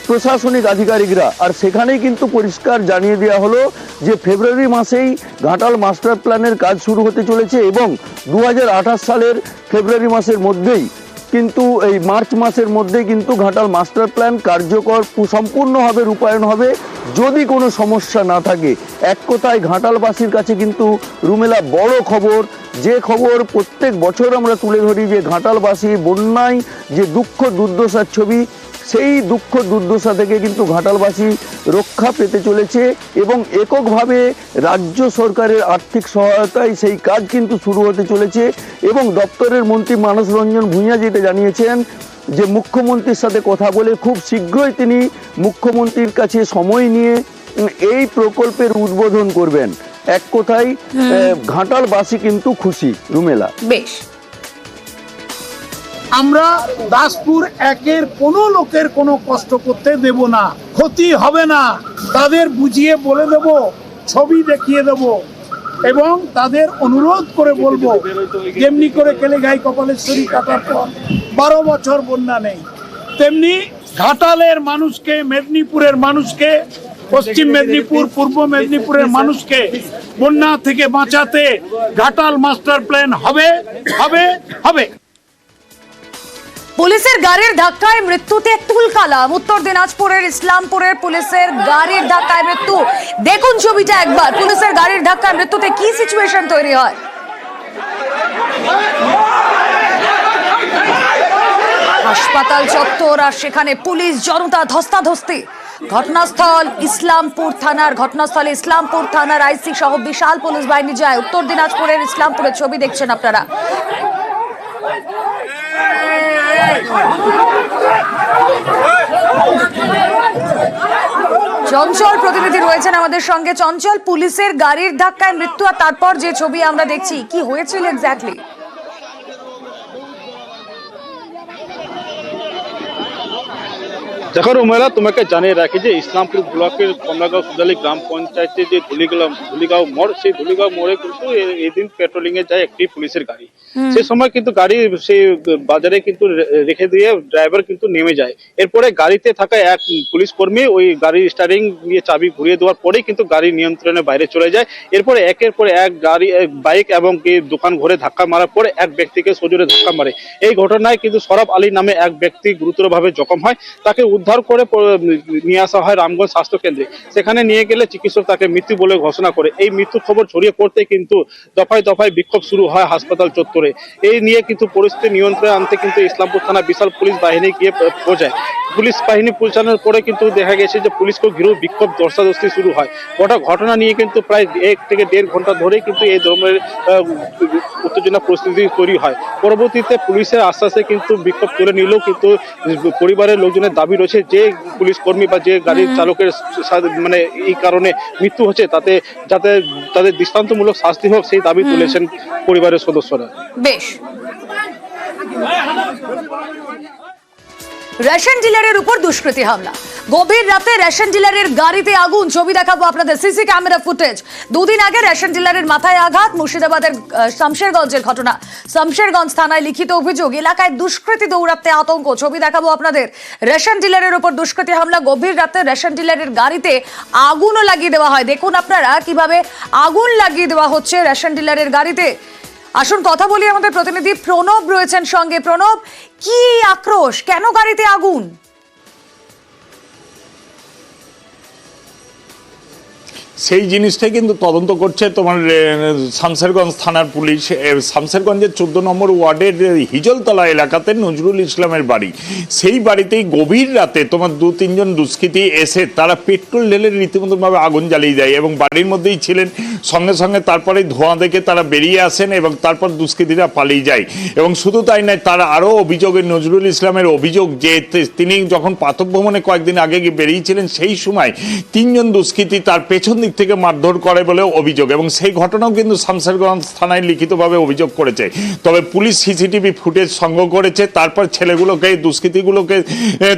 Speaker 4: প্রশাসনিক আধিকারিকরা। আর সেখানেই কিন্তু পরিষ্কার জানিয়ে দেওয়া হলো যে ফেব্রুয়ারি মাসেই ঘাটাল মাস্টার প্ল্যানের কাজ শুরু হতে চলেছে এবং 2028 সালের ফেব্রুয়ারি মাসের মধ্যেই কিন্তু এই মার্চ মাসের মধ্যে কিন্তু ঘাটাল মাস্টার প্ল্যান কার্যকর সম্পূর্ণভাবে রূপায়ণ হবে যদি কোনো সমস্যা না থাকে। এক কথায় ঘাটালবাসীর কাছে কিন্তু রুমেলা বড় খবর, যে খবর প্রত্যেক বছর আমরা তুলে ধরি যে ঘাটালবাসী বন্যায় যে দুঃখ দুর্দশার ছবি, সেই দুঃখ দুর্দশা থেকে কিন্তু ঘাটালবাসী রক্ষা পেতে চলেছে এবং এককভাবে রাজ্য সরকারের আর্থিক সহায়তায় সেই কাজ কিন্তু শুরু হতে চলেছে। এবং দপ্তরের মন্ত্রী মানস রঞ্জন ভূঁইয়া যেটা জানিয়েছেন যে মুখ্যমন্ত্রীর সাথে কথা বলে খুব শীঘ্রই তিনি মুখ্যমন্ত্রীর কাছে সময় নিয়ে এই প্রকল্পের উদ্বোধন করবেন। এক কথায় ঘাটালবাসী কিন্তু খুশি। রুমেলা,
Speaker 1: বেশ,
Speaker 15: আমরা দাসপুর একের কোনো লোকের কোনো কষ্ট করতে দেব না, ক্ষতি হবে না, তাদের বুঝিয়ে বলে দেব, ছবি দেখিয়ে দেব এবং তাদের অনুরোধ করে বলবো যেমনি করে কেলেঘাই কপালেশ্বরী কাটার পর 12 বছর বন্যা নেই, তেমনি ঘাটালের মানুষকে, মেদিনীপুরের মানুষকে, পশ্চিম মেদিনীপুর, পূর্ব মেদিনীপুরের মানুষকে বন্যা থেকে বাঁচাতে ঘাটাল মাস্টার প্ল্যান হবে হবে হবে।
Speaker 1: পুলিশের গাড়ির ধাক্কায় মৃত্যুতে তুলকালাম উত্তর দিনাজপুরের ইসলামপুরের পুলিশের গাড়ির ধাক্কায় মৃত্যু। দেখুন ছবিটা একবার, পুলিশের গাড়ির ধাক্কায় মৃত্যুতে কি সিচুয়েশন তৈরি হয়। হাসপাতাল চত্বর আর সেখানে পুলিশ জনতা ধস্তাধস্তি। ঘটনাস্থলে ইসলামপুর থানার আইসি সহ বিশাল পুলিশ বাহিনী যায়। উত্তর দিনাজপুরের ইসলামপুরের ছবি দেখছেন আপনারা। চঞ্চল প্রতিনিধি রয়েছেন আমাদের সঙ্গে। চঞ্চল, পুলিশের গাড়ির ধাক্কায় মৃত্যু আর তারপর যে ছবি আমরা দেখছি, কি হয়েছিল এক্স্যাক্টলি?
Speaker 16: দেখো রুমেলা, তোমাকে জানিয়ে রাখি যে ইসলামপুর ব্লকের কমলাগাঁও সুদালি গ্রাম পঞ্চায়েতে যে ধুলিগাঁও মোড়, সেই ধুলিগাঁও মোড়ে কিন্তু এদিন পেট্রোলিং এ যায় একটি পুলিশের গাড়ি। সেই সময় কিন্তু গাড়ি সেই বাজারে কিন্তু রেখে দিয়ে ড্রাইভার কিন্তু নেমে যায়। এরপরে গাড়িতে থাকা এক পুলিশ কর্মী ওই গাড়ির স্টারিং নিয়ে চাবি ঘুরিয়ে দেওয়ার পরেই কিন্তু গাড়ি নিয়ন্ত্রণের বাইরে চলে যায়। এরপরে একের পর এক বাইক এবং দোকান ঘরে ধাক্কা মারার পরে এক ব্যক্তিকে সজোরে ধাক্কা মারে। এই ঘটনায় কিন্তু সরাব আলী নামে এক ব্যক্তি গুরুতরভাবে জখম হয়। তাকে উদ্ধার করে নিয়ে আসা হয় রামগঞ্জ স্বাস্থ্য কেন্দ্রে। সেখানে নিয়ে গেলে চিকিৎসক তাকে মৃত্যু বলে ঘোষণা করে। এই মৃত্যুর খবর ছড়িয়ে পড়তে কিন্তু দফায় দফায় বিক্ষোভ শুরু হয় হাসপাতাল চত্বরে। এই নিয়ে কিন্তু পরিস্থিতি নিয়ন্ত্রণে আনতে কিন্তু ইসলামপুর থানা বিশাল পুলিশ বাহিনী গিয়ে পৌঁছায়। পুলিশ বাহিনী পৌঁছানোর পরে কিন্তু দেখা গেছে যে পুলিশকে ঘিরেও বিক্ষোভ ধস্তাধস্তি শুরু হয়। গোটা ঘটনা নিয়ে কিন্তু প্রায় 1 থেকে 1.5 ঘন্টা ধরেই কিন্তু এই ধরনের উত্তেজনা পরিস্থিতি তৈরি হয়। পরবর্তীতে পুলিশের আশ্বাসে কিন্তু বিক্ষোভ তুলে নিলেও কিন্তু পরিবারের লোকজনের দাবি রয়েছে যে পুলিশ কর্মী বা যে গাড়ির চালকের মানে এই কারণে মৃত্যু হচ্ছে যাতে তাদের দৃষ্টান্তমূলক শাস্তি হোক, সেই দাবি তুলেছেন পরিবারের সদস্যরা।
Speaker 1: বেশ, রেশন ডিলারের উপর দুষ্কৃতী হামলা। গভীর রাতে রেশন ডিলারের গাড়িতে আগুন। ছবি দেখাবো আপনাদের, সিসি ক্যামেরা ফুটেজ। দুদিন আগে রেশন ডিলারের মাথায় আঘাত। মুর্শিদাবাদের শামশেরগঞ্জের ঘটনা। শামশেরগঞ্জ থানায় লিখিত অভিযোগ, এলাকায় দুষ্কৃতী দৌড়াতে আতঙ্ক। ছবি দেখাবো আপনাদের। রেশন ডিলারের উপর দুষ্কৃতী হামলা। গভীর রাতে রেশন ডিলারের গাড়িতে আগুনও লাগিয়ে দেওয়া হয়। দেখুন আপনারা কিভাবে আগুন লাগিয়ে দেওয়া হচ্ছে রেশন ডিলারের গাড়িতে। আসুন কথা বলি, আমাদের প্রতিনিধি প্রণব রয়েছেন সঙ্গে। প্রণব, কি আক্রোশ, কেন গাড়িতে আগুন?
Speaker 12: সেই জিনিসটাই কিন্তু তদন্ত করছে তোমার শামশেরগঞ্জ থানার পুলিশ। শামশেরগঞ্জের 14 নম্বর ওয়ার্ডের হিজলতলা এলাকাতে নজরুল ইসলামের বাড়ি। সেই বাড়িতেই গভীর রাতে তোমার 2-3 জন দুষ্কৃতী এসে তারা পেট্রোল ঢেলে রীতিমতোভাবে আগুন জ্বালিয়ে দেয় এবং বাড়ির মধ্যেই ছিলেন। সঙ্গে সঙ্গে তারপরে ধোঁয়া দেখে তারা বেরিয়ে আসেন এবং তারপর দুষ্কৃতীরা পালিয়ে যায়। এবং শুধু তাই নয়, তারা আরও অভিযোগের নজরুল ইসলামের অভিযোগ যে তিনি যখন পাথর ভ্রমণে কয়েকদিন আগে বেরিয়েছিলেন সেই সময় 3 জন দুষ্কৃতী তার পেছন দিক থেকে মারধর করে বলে অভিযোগ। এবং সেই ঘটনাও কিন্তু শামশেরগঞ্জ থানায় লিখিতভাবে অভিযোগ করেছে। তবে পুলিশ সিসিটিভি ফুটেজ সংগ্রহ করেছে। তারপর ছেলেগুলোকে, দুষ্কৃতীগুলোকে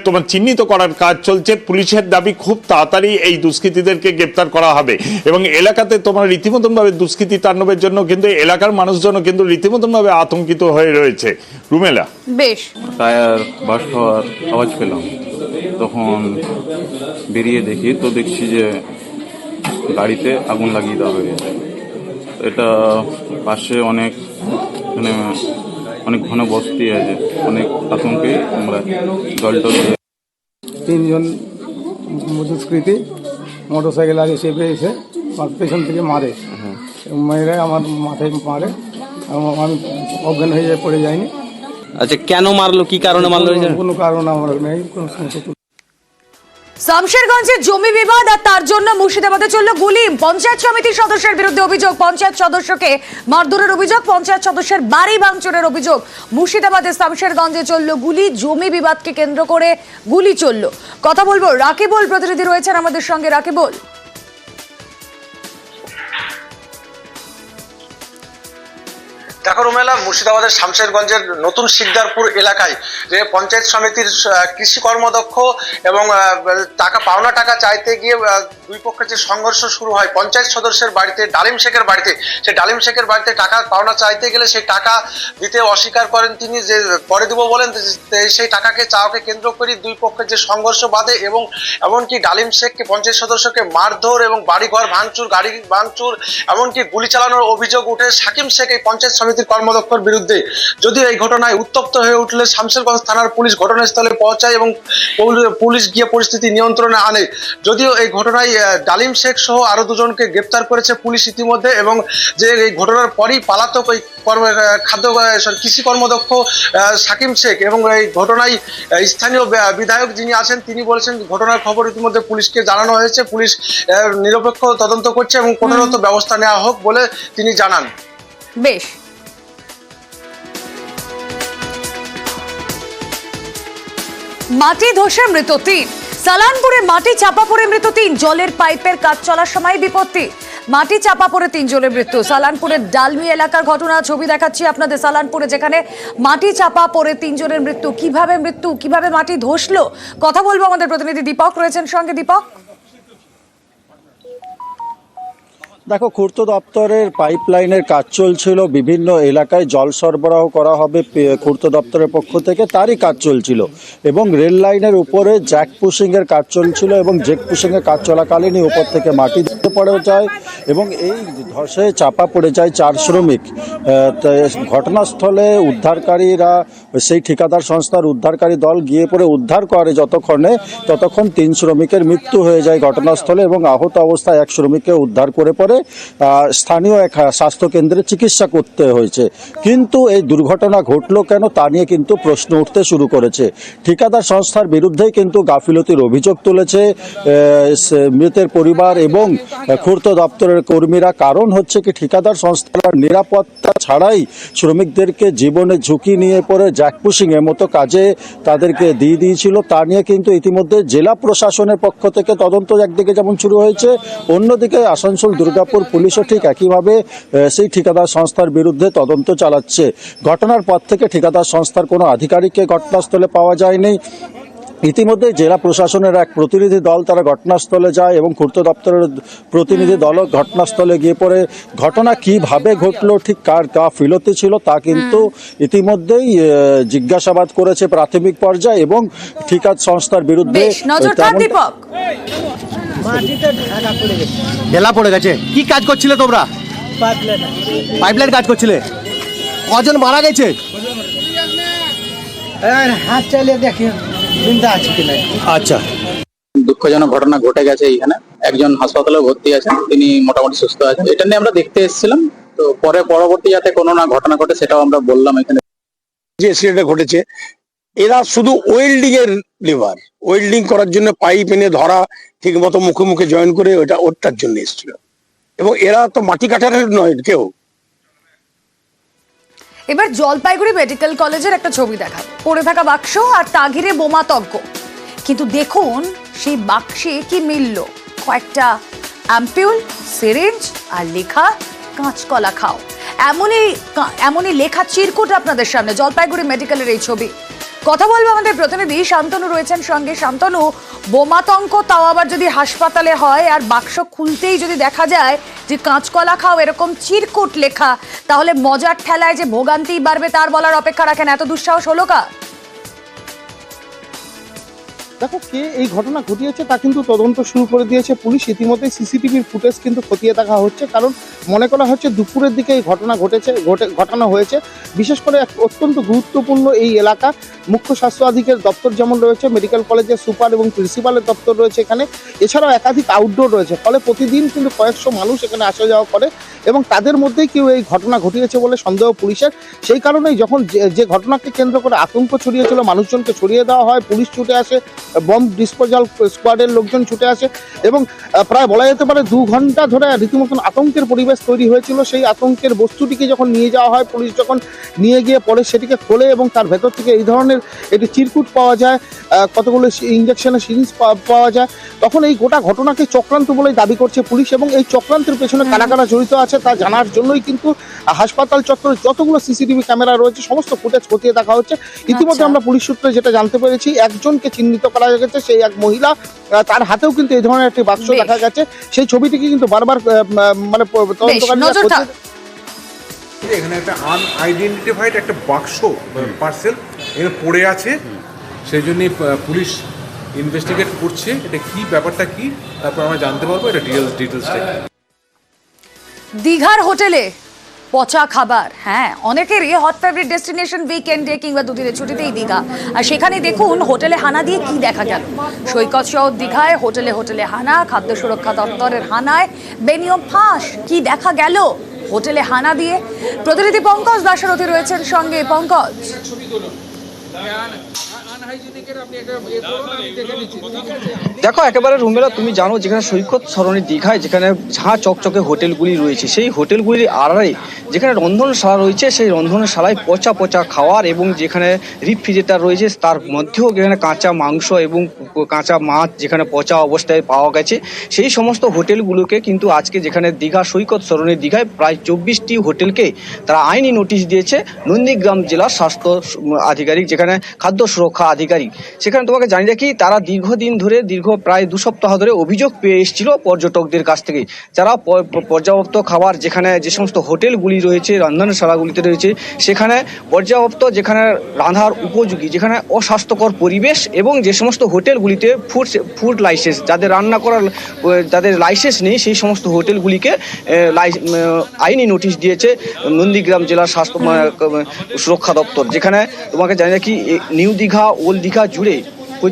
Speaker 12: তোমার চিহ্নিত করার কাজ চলছে। পুলিশের দাবি খুব তাড়াতাড়ি এই দুষ্কৃতীদেরকে গ্রেপ্তার করা হবে। এবং এলাকাতে তোমার রীতিমতনভাবে দুষ্কৃতী তাণ্ডবের জন্য কিন্তু এলাকার মানুষজনও কিন্তু রীতিমতনভাবে আতঙ্কিত হয়ে রয়েছে। রুমেলা,
Speaker 1: বেশ,
Speaker 17: টায়ার বাস্ট হওয়ার আওয়াজ পেলাম, তখন বেরিয়ে দেখি তো দেখছি যে গাড়িতে আগুন লাগিয়ে দেওয়া হয়ে গেছে। এটা পাশে অনেক ঘন বস্তি আছে, অনেক আতঙ্কে আমরা জল
Speaker 18: 3 জন দুষ্কৃতী মোটরসাইকেল আগে চেপে এসে পেছন থেকে মারে। মেয়েরা আমার মাথায় মারে, আমি অজ্ঞান হয়ে যায়, পড়ে যায়নি।
Speaker 5: আচ্ছা, কেন মারলো, কি কারণে মারলো?
Speaker 18: কোনো কারণ আমার নেই, কোনো
Speaker 1: শামশেরগঞ্জের জমি বিবাদ আর তার জন্য মুর্শিদাবাদে চলল গুলি। পঞ্চায়েত সমিতির সদস্যের বিরুদ্ধে অভিযোগ, পঞ্চায়েত সদস্যকে মারধরের অভিযোগ, পঞ্চায়েত সদস্যের বাড়ি ভাঙচুরের অভিযোগ। মুর্শিদাবাদের শামশেরগঞ্জে চলল গুলি। জমি বিবাদকে কেন্দ্র করে গুলি চলল। কথা বলবো, রাকিবুল প্রতিনিধি রয়েছেন আমাদের সঙ্গে। রাকিবুল,
Speaker 19: দেখো রুমেলা, মুর্শিদাবাদের শামশেরগঞ্জের নতুন শিকদারপুর এলাকায় যে পঞ্চায়েত সমিতির কৃষি কর্মদক্ষ এবং পাওনা টাকা চাইতে গিয়ে দুই পক্ষের যে সংঘর্ষ শুরু হয় পঞ্চায়েত সদস্যের বাড়িতে, ডালিম শেখের বাড়িতে। সেই ডালিম শেখের বাড়িতে টাকা পাওনা চাইতে গেলে সেই টাকা দিতে অস্বীকার করেন তিনি, যে পরে দিব বলেন। সেই টাকাকে চাওয়াকে কেন্দ্র করে দুই পক্ষের যে সংঘর্ষ বাধে এবং এমনকি ডালিম শেখকে, পঞ্চায়েত সদস্যকে মারধর এবং বাড়িঘর ভাঙচুর, গাড়ি ভাঙচুর, এমনকি গুলি চালানোর অভিযোগ উঠে। সাকিম শেখ এই পঞ্চায়েত সমিতি সমিতির কর্মদক্ষর বিরুদ্ধে। যদিও এই ঘটনায় উত্তপ্ত হয়ে উঠলে শামশেরগঞ্জ থানার পুলিশ ঘটনাস্থলে পৌঁছায় এবং পুলিশ গিয়ে পরিস্থিতি নিয়ন্ত্রণে আনে। যদিও এই ঘটনায় ডালিম শেখ সহ আরো দুজনকে গ্রেপ্তার করেছে পুলিশ ইতিমধ্যে, এবং যে এই ঘটনার পরই পালাতক ওই কৃষি কর্মদক্ষ সাকিম শেখ, এবং এই ঘটনায় স্থানীয় বিধায়ক যিনি আছেন তিনি বলেছেন ঘটনার খবর ইতিমধ্যে পুলিশকে জানানো হয়েছে, পুলিশ নিরপেক্ষ তদন্ত করছে এবং কঠোরতর ব্যবস্থা নেওয়া হোক বলে তিনি জানান।
Speaker 1: বেশ, মাটি ধসে মৃত ৩। সালানপুরে মাটি চাপা পড়ে মৃত ৩। জলের পাইপের কাজ চলার সময় বিপত্তি। মাটি চাপা পড়ে ৩ জনের মৃত্যু। সালানপুরের ডালমি এলাকার ঘটনা, ছবি দেখাচ্ছি আপনাদের। সালানপুরে যেখানে মাটি চাপা পড়ে ৩ জনের মৃত্যু। কিভাবে মাটি ধসলো কথা বলবো, আমাদের প্রতিনিধি দীপক রয়েছেন সঙ্গে। দীপক,
Speaker 20: দেখো, পূর্ত দপ্তরের পাইপলাইনের কাজ চলছিল, বিভিন্ন এলাকায় জল সরবরাহ করা হবে পূর্ত দপ্তরের পক্ষ থেকে, তারই কাজ চলছিল এবং রেল লাইনের উপরে জ্যাক পুশিং এর কাজ চলছিল এবং জ্যাক পুশিং এর কাজ চলাকালীনই উপর থেকে মাটি ধসে পড়ে যায় এবং এই ধসে চাপা পড়ে যায় 4 শ্রমিক। ঘটনাস্থলে উদ্ধারকারীরা, সেই ঠিকাদার সংস্থার উদ্ধারকারী দল গিয়ে পরে উদ্ধার করে ততক্ষণ 3 শ্রমিকের মৃত্যু হয়ে যায় ঘটনাস্থলে এবং আহত অবস্থায় 1 শ্রমিককে উদ্ধার করে পরে স্থানীয় এক স্বাস্থ্যকেন্দ্রে চিকিৎসা করতে হয়েছে। কিন্তু এই দুর্ঘটনা ঘটলো কেন তা নিয়ে কিন্তু প্রশ্ন উঠতে শুরু করেছে। ঠিকাদার সংস্থার বিরুদ্ধেই কিন্তু গাফিলতির অভিযোগ তুলেছে মৃতের পরিবার এবং পূর্ত দপ্তরের কর্মীরা। কারণ হচ্ছে কি, ঠিকাদার সংস্থার নিরাপত্তা ছাড়াই শ্রমিকদেরকে জীবনে ঝুঁকি নিয়ে পড়ে জ্যাকপুশিং এর মতো কাজে তাদেরকে দিয়ে দিয়েছিল। তা নিয়ে কিন্তু ইতিমধ্যে জেলা প্রশাসনের পক্ষ থেকে তদন্ত একদিকে যেমন শুরু হয়েছে, অন্যদিকে আসানসোল দুর্গাপুর পুলিশও ঠিক একইভাবে সেই ঠিকাদার সংস্থার বিরুদ্ধে তদন্ত চালাচ্ছে। ঘটনার পর থেকে ঠিকাদার সংস্থার কোনো আধিকারিককে ঘটনাস্থলে পাওয়া যায়নি। ইতিমধ্যে জেলা প্রশাসনের এক প্রতিনিধি দল তারা ঘটনাস্থলে যায় এবং পূর্ত দপ্তরের প্রতিনিধি দলও ঘটনাস্থলে গিয়ে পড়ে ঘটনা কিভাবে ঘটলো, ঠিক কার গাফিলতি ছিল তা কিন্তু ইতিমধ্যেই জিজ্ঞাসাবাদ করেছে প্রাথমিক পর্যায়ে এবং ঠিকাদার সংস্থার বিরুদ্ধে
Speaker 21: ঢেলা পড়ে গেছে। কি কাজ করছিলে তোমরা? পাইপলাইন কাজ করছিলে। কজন মারা গেছে?
Speaker 18: হাত চালিয়ে দেখি চিন্তা আছে কিনা।
Speaker 21: আচ্ছা,
Speaker 22: দুঃখজনক ঘটনা ঘটে গেছে এখানে। একজন হাসপাতালে ভর্তি আছেন, তিনি মোটামুটি সুস্থ আছেন। এটা নিয়ে আমরা দেখতে এসেছিলাম, তো পরবর্তী যাতে কোনো না ঘটনা ঘটে সেটাও আমরা বললাম এখানে।
Speaker 23: যে অ্যাক্সিডেন্টটা ঘটেছে, এরা শুধু ওয়েল্ডিং এর লেবার, ওয়েল্ডিং করার জন্য পাইপ এনে ধরা ঠিক মতো মুখে মুখে জয়েন করে ওটার জন্য এসেছিল এবং এরা তো মাটি কাটারের নয় কেউ।
Speaker 1: এবার জলপাইগুড়ি মেডিকেল কলেজের একটা ছবি দেখা, পড়ে থাকা বাক্স আর তাগিরে বোমাতজ্ঞ। কিন্তু দেখুন সেই বাক্সে কি মিলল, কয়েকটা অ্যাম্পিউল, সিরিঞ্জ আর লেখা কাঁচকলা খাও। এমনই লেখা চিরকুট আপনাদের সামনে, জলপাইগুড়ি মেডিকেলের এই ছবি। কথা বলবো আমাদের প্রতিনিধি শান্তনু রয়েছেন সঙ্গে। শান্তনু, বোমাতঙ্ক, তাও আবার যদি হাসপাতালে হয় আর বাক্স খুলতেই যদি দেখা যায় যে কাঁচকলা খাও এরকম চিরকুট লেখা, তাহলে মজার ঠেলায় যে ভোগান্তি বাড়বে তার বলার অপেক্ষা রাখেন। এত দুঃসাহস হলো কার?
Speaker 24: দেখো, কে এই ঘটনা ঘটিয়েছে তা কিন্তু তদন্ত শুরু করে দিয়েছে পুলিশ। ইতিমধ্যে সিসিটিভির ফুটেজ কিন্তু খতিয়ে দেখা হচ্ছে, কারণ মনে করা হচ্ছে দুপুরের দিকে এই ঘটনা ঘটানো হয়েছে। বিশেষ করে এক অত্যন্ত গুরুত্বপূর্ণ এই এলাকা, মুখ্য স্বাস্থ্য আধিকারিকের দপ্তর যেমন রয়েছে, মেডিকেল কলেজের সুপার এবং প্রিন্সিপালের দপ্তর রয়েছে এখানে, এছাড়াও একাধিক আউটডোর রয়েছে। ফলে প্রতিদিন কিন্তু কয়েকশো মানুষ এখানে আসা যাওয়া করে এবং তাদের মধ্যেই কেউ এই ঘটনা ঘটিয়েছে বলে সন্দেহ পুলিশের। সেই কারণেই যখন যে ঘটনাকে কেন্দ্র করে আতঙ্ক ছড়িয়েছিল, মানুষজনকে ছড়িয়ে দেওয়া হয়, পুলিশ ছুটে আসে, বম্ব ডিসপোজাল স্কোয়াডের লোকজন ছুটে আসে এবং প্রায় বলা যেতে পারে 2 ঘন্টা ধরে রীতিমতন আতঙ্কের পরিবেশ তৈরি হয়েছিল। সেই আতঙ্কের বস্তুটিকে যখন নিয়ে যাওয়া হয়, পুলিশ যখন নিয়ে গিয়ে পরে সেটিকে খোলে এবং তার ভেতর থেকে এই ধরনের একটি চিরকুট পাওয়া যায়, কতগুলো ইঞ্জেকশনের সিরিঞ্জ পাওয়া যায়, তখন এই গোটা ঘটনাকে চক্রান্ত বলেই দাবি করছে পুলিশ। এবং এই চক্রান্তের পেছনে কারা কারা জড়িত আছে তা জানার জন্যই কিন্তু হাসপাতাল চত্বরে যতগুলো সিসিটিভি ক্যামেরা রয়েছে সমস্ত ফুটেজ খতিয়ে দেখা হচ্ছে। ইতিমধ্যে আমরা পুলিশ সূত্রে যেটা জানতে পেরেছি, একজনকে চিহ্নিত করা গেছে, সেই এক মহিলা, তার হাতেও কিন্তু এই ধরনের একটি বাক্স দেখা গেছে। সেই ছবিটিকে কিন্তু বারবার মানে
Speaker 25: এখানে একটা আনআইডেন্টিফাইড একটা বাক্স পার্সেল এখানে পড়ে আছে, সেই জন্য পুলিশ ইনভেস্টিগেট করছে এটা কি ব্যাপারটা কি, তারপর আমরা জানতে পারবো এটা ডিটেলসটা।
Speaker 1: দীঘার হোটেলে পচা খাবার। হ্যাঁ, অনেকেরই হট ফেভারিট ডেস্টিনেশন উইকেন্ডে কিংবা দুদিনের ছুটিতেই দীঘা। আর সেখানে দেখুন হোটেলে হানা দিয়ে কি দেখা গেল। সৈকত শহর দীঘায় হোটেলে হোটেলে হানা, খাদ্য সুরক্ষা দপ্তরের হানায় বেনিয়ম ফাঁস। কি দেখা গেল হোটেলে হানা দিয়ে? প্রতিনিধি পঙ্কজ দাশরথী রয়েছেন সঙ্গে। পঙ্কজ,
Speaker 2: দেখো একেবারে রুমেলা, তুমি জানো যেখানে সৈকত সরণি দীঘায় যেখানে ঝাঁ চকচকে হোটেলগুলি রয়েছে, সেই হোটেলগুলির আড়ালে যেখানে রন্ধনশালা রয়েছে, সেই রন্ধনশালায় পচা পচা খাওয়ার এবং যেখানে রেফ্রিজারেটর রয়েছে তার মধ্যেও যেখানে কাঁচা মাংস এবং কাঁচা মাছ যেখানে পচা অবস্থায় পাওয়া গেছে, সেই সমস্ত হোটেলগুলোকে কিন্তু আজকে যেখানে দীঘা সৈকত সরণি দীঘায় প্রায় 24টি হোটেলকে তারা আইনি নোটিশ দিয়েছে নন্দীগ্রাম জেলার স্বাস্থ্য আধিকারিক, যেখানে খাদ্য সুরক্ষা আধিকারিক। সেখানে তোমাকে জানিয়ে রাখি, তারা দীর্ঘদিন ধরে প্রায় 2 সপ্তাহ ধরে অভিযোগ পেয়ে এসেছিল পর্যটকদের কাছ থেকে, যারা পর্যাপ্ত খাবার যেখানে যে সমস্ত হোটেলগুলি রয়েছে, রন্ধনশালাগুলিতে রয়েছে, সেখানে পর্যাপ্ত যেখানে রান্নার উপযোগী, যেখানে অস্বাস্থ্যকর পরিবেশ এবং যে সমস্ত হোটেলগুলিতে ফুড লাইসেন্স, যাদের রান্না করার যাদের লাইসেন্স নেই, সেই সমস্ত হোটেলগুলিকে আইনি নোটিশ দিয়েছে নন্দীগ্রাম জেলার স্বাস্থ্য সুরক্ষা দপ্তর। যেখানে তোমাকে জানিয়ে রাখি, নিউ দীঘা ওল্ড দীঘা জুড়ে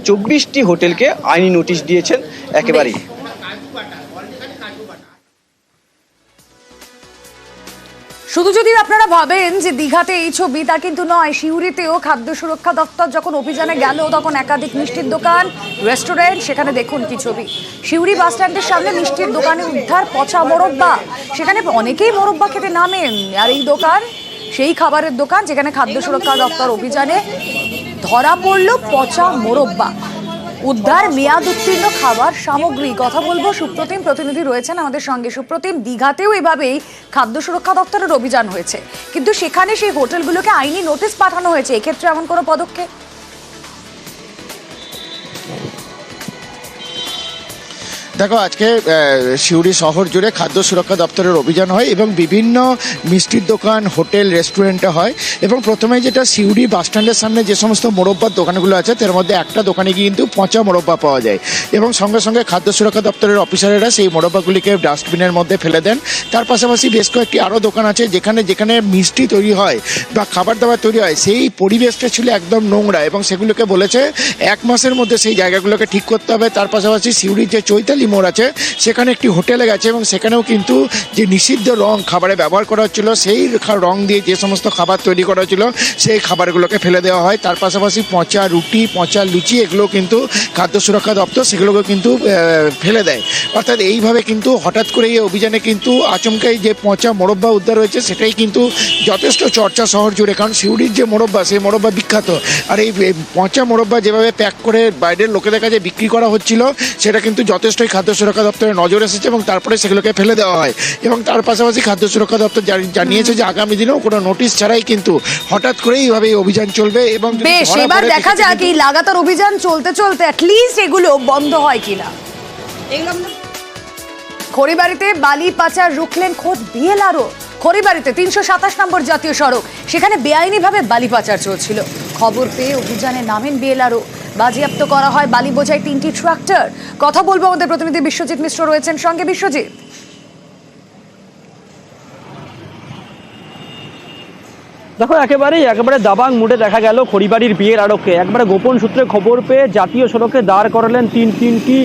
Speaker 2: 24টি হোটেলকে আইনি নোটিশ দিয়েছেন একেবারেই।
Speaker 1: শুধু যদি আপনারা ভাবেন যে দীঘাতে এই ছবি, তা কিন্তু নয়। সিউড়িতেও খাদ্য সুরক্ষা দপ্তর যখন অভিযানে গেল, তখন একাধিক মিষ্টির দোকান, রেস্টুরেন্ট, সেখানে দেখুন কি ছবি। সিউড়ি বাস স্ট্যান্ডের সামনে মিষ্টির দোকানে উদ্ধার পচা মোরব্বা। সেখানে অনেকেই মোরব্বা খেতে নামেন, আর এই দোকান সেই খাবারের দোকান যেখানে খাদ্য সুরক্ষা দপ্তর অভিযানে ধরা পড়ল পচা মোরব্বা। উদ্ধার মেয়াদ উত্তীর্ণ খাবার সামগ্রী। কথা বলবো, সুপ্রতিম প্রতিনিধি রয়েছেন আমাদের সঙ্গে। সুপ্রতিম, দীঘাতেও এভাবেই খাদ্য সুরক্ষা দপ্তরের অভিযান হয়েছে, কিন্তু সেখানে সেই হোটেলগুলোকে আইনি নোটিশ পাঠানো হয়েছে। এক্ষেত্রে এমন কোনো পদক্ষেপ?
Speaker 3: দেখো, আজকে সিউড়ি শহর জুড়ে খাদ্য সুরক্ষা দপ্তরের অভিযান হয় এবং বিভিন্ন মিষ্টির দোকান, হোটেল, রেস্টুরেন্টে হয়। এবং প্রথমে যেটা সিউড়ি বাস স্ট্যান্ডের সামনে যে সমস্ত মোরব্বার দোকানগুলো আছে, তার মধ্যে একটা দোকানে গিয়ে কিন্তু পচা মোরব্বা পাওয়া যায় এবং সঙ্গে সঙ্গে খাদ্য সুরক্ষা দপ্তরের অফিসারেরা সেই মোরব্বাগুলিকে ডাস্টবিনের মধ্যে ফেলে দেন। তার পাশাপাশি বেশ কয়েকটি আরও দোকান আছে যেখানে যেখানে মিষ্টি তৈরি হয় বা খাবার দাবার তৈরি হয়, সেই পরিবেশটা ছিল একদম নোংরা এবং সেগুলোকে বলেছে 1 মাসের মধ্যে সেই জায়গাগুলোকে ঠিক করতে হবে। তার পাশাপাশি সিউড়ির যে চৈতালি মোড় আছে, সেখানে একটি হোটেলে গেছে এবং সেখানেও কিন্তু যে নিষিদ্ধ রং খাবারে ব্যবহার করা হচ্ছিল, সেই রং দিয়ে যে সমস্ত খাবার তৈরি করা হচ্ছিল, সেই খাবারগুলোকে ফেলে দেওয়া হয়। তার পাশাপাশি পচা রুটি, পচা লুচি, এগুলো কিন্তু খাদ্য সুরক্ষা দপ্তর সেগুলোকে কিন্তু ফেলে দেয়। অর্থাৎ এইভাবে কিন্তু হঠাৎ করে এই অভিযানে কিন্তু আচমকাই যে পচা মোরব্বা উদ্ধার হয়েছে, সেটাই কিন্তু যথেষ্ট চর্চা শহর জুড়ে। কারণ সিউড়ির যে মোরব্বা, সেই মোরব্বা বিখ্যাত। আর এই পচা মোরব্বা যেভাবে প্যাক করে বাইরের লোকেদের কাছে বিক্রি করা হচ্ছিল, সেটা কিন্তু যথেষ্টই খাদ্য সুরক্ষা দপ্তরের নজর এসেছে এবং তারপরে সেগুলোকে ফেলে দেওয়া হয়। এবং তার পাশাপাশি খাদ্য সুরক্ষা দপ্তর জানিয়েছে যে আগামী দিনেও কোনো নোটিশ ছাড়াই কিন্তু হঠাৎ করেই এইভাবে অভিযান চলবে। এবং
Speaker 1: বেশ, এবার দেখা যাক এই লাগাতার অভিযান চলতে চলতে অ্যাটলিস্ট এগুলো বন্ধ হয় কিনা। খড়িবাড়িতে বালি পাচার রুখলেন খোদ বিএলআরও। খড়িবাড়িতে 327 নম্বর জাতীয় সড়ক, সেখানে বেআইনিভাবে বালি পাচার চলছিল। খবর পেয়ে অভিযানে নামেন বিএলআরও। বাজেয়াপ্ত করা হয় বালি বোঝাই 3টি ট্রাক্টর। কথা বলবো, আমাদের প্রতিনিধি বিশ্বজিৎ মিশ্র রয়েছেন সঙ্গে। বিশ্বজিৎ,
Speaker 2: দেখো একেবারে দাবাং মুডে দেখা গেল খড়িবাড়ির বিয়ের আড়কে। একবারে গোপন সূত্রে খবর পেয়ে জাতীয় সড়কে দাঁড় করালেন তিনটি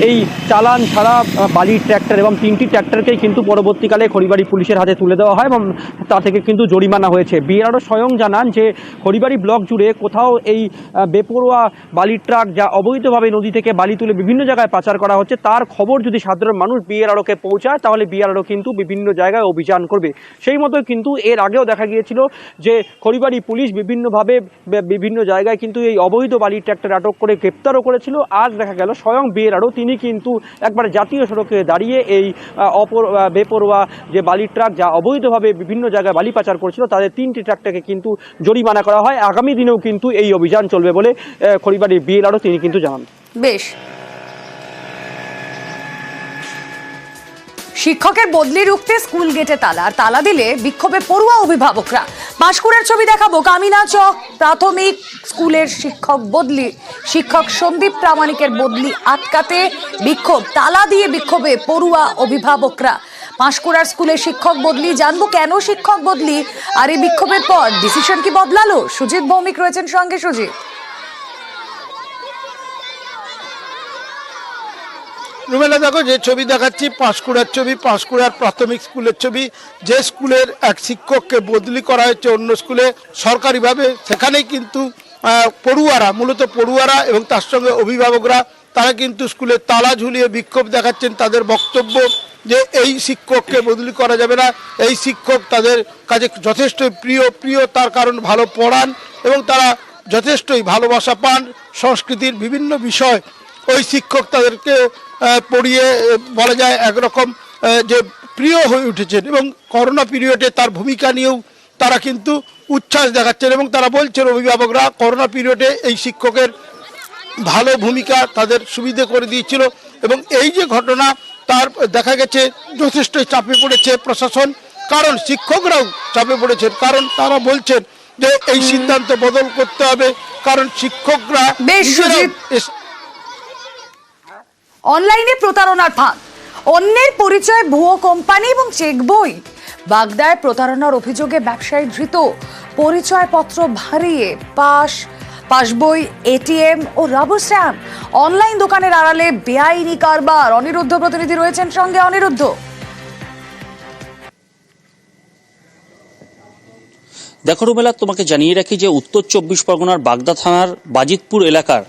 Speaker 2: এই চালান ছাড়া বালির ট্র্যাক্টর এবং 3টি ট্র্যাক্টরকেই কিন্তু পরবর্তীকালে খড়িবাড়ি পুলিশের হাতে তুলে দেওয়া হয় এবং তা থেকে কিন্তু জরিমানা হয়েছে। বিয়ের আড়ো স্বয়ং জানান যে খড়িবাড়ি ব্লক জুড়ে কোথাও এই বেপরোয়া বালির ট্রাক যা অবৈধভাবে নদী থেকে বালি তুলে বিভিন্ন জায়গায় পাচার করা হচ্ছে, তার খবর যদি সাধারণ মানুষ বিয়ের আড়কে পৌঁছায়, তাহলে বিয়ের আড়ো কিন্তু বিভিন্ন জায়গায় অভিযান করবে। সেই মতো কিন্তু এর আগেও দেখা গিয়েছিল যে খড়িবাড়ি পুলিশ বিভিন্নভাবে বিভিন্ন জায়গায় কিন্তু এই অবৈধ বালির ট্র্যাক্টর আটক করে গ্রেপ্তারও করেছিল। আজ দেখা গেল স্বয়ং বিএলআরও তিনি কিন্তু একবার জাতীয় সড়কে দাঁড়িয়ে এই বেপরোয়া যে বালির ট্রাক যা অবৈধভাবে বিভিন্ন জায়গায় বালি পাচার করছিল, তাদের 3টি ট্রাকটাকে কিন্তু জরিমানা করা হয়। আগামী দিনেও কিন্তু এই অভিযান চলবে বলে খড়িবাড়ির বিএলআরও তিনি কিন্তু জানান।
Speaker 1: বেশ, শিক্ষকের বদলি রুখতে স্কুল গেটে তালা, আর তালা দিলে বিক্ষোভে পড়ুয়া অভিভাবকরা। পাঁশকুড়ার ছবি দেখাবো। কামিনা চক প্রাথমিক স্কুলের শিক্ষক সন্দীপ প্রামাণিকের বদলি আটকাতে বিক্ষোভ। তালা দিয়ে বিক্ষোভে পড়ুয়া অভিভাবকরা। পাঁশকুড়ার স্কুলে শিক্ষক বদলি, জানবো কেন শিক্ষক বদলি আর এই বিক্ষোভের পর ডিসিশন কি বদলালো। সুজিত ভৌমিক রয়েছেন সঙ্গে। সুজিত,
Speaker 15: রুমেলা দেখো যে ছবি দেখাচ্ছি পাঁশকুড়ার ছবি, পাঁশকুড়ার প্রাথমিক স্কুলের ছবি, যে স্কুলের এক শিক্ষককে বদলি করা হয়েছে অন্য স্কুলে সরকারিভাবে। সেখানেই কিন্তু পড়ুয়ারা, মূলত পড়ুয়ারা এবং তার সঙ্গে অভিভাবকরা, তারা কিন্তু স্কুলের তালা ঝুলিয়ে বিক্ষোভ দেখাচ্ছেন। তাদের বক্তব্য যে এই শিক্ষককে বদলি করা যাবে না, এই শিক্ষক তাদের কাছে যথেষ্ট প্রিয়, তার কারণ ভালো পড়ান এবং তারা যথেষ্টই ভালোবাসা পান। সংস্কৃতির বিভিন্ন বিষয় ওই শিক্ষক তাদেরকে পড়িয়ে বলা যায় একরকম যে প্রিয় হয়ে উঠেছেন এবং করোনা পিরিয়ডে তার ভূমিকা নিয়েও তারা কিন্তু উচ্ছ্বাস দেখাচ্ছেন এবং তারা বলছেন অভিভাবকরা করোনা পিরিয়ডে এই শিক্ষকের ভালো ভূমিকা তাদের সুবিধে করে দিয়েছিল এবং এই যে ঘটনা তার দেখা গেছে যথেষ্টই চাপে পড়েছে প্রশাসন, কারণ শিক্ষকরাও চাপে পড়েছেন, কারণ তারা বলছেন যে এই সিদ্ধান্ত বদল করতে হবে, কারণ শিক্ষকরা
Speaker 1: অনলাইনে প্রতারণার ফাঁদ, অন্যের পরিচয় ভুয়ো কোম্পানি এবং চেক বই। বাগদায় প্রতারণার অভিযোগে ব্যবসায়ী ধৃত, পরিচয়পত্র ভারিয়ে পাসবই, এটিএম ও রাবার স্ট্যাম্প। অনলাইন দোকানের আড়ালে বেআইনি কারবার। অনিরুদ্ধ প্রতিনিধি রয়েছেন সঙ্গে। অনিরুদ্ধ,
Speaker 6: দেখো রুমেলা, তোমাকে জানিয়ে রাখি যে উত্তর 24 পরগনার বাগদা থানার বাজিতপুর এলাকার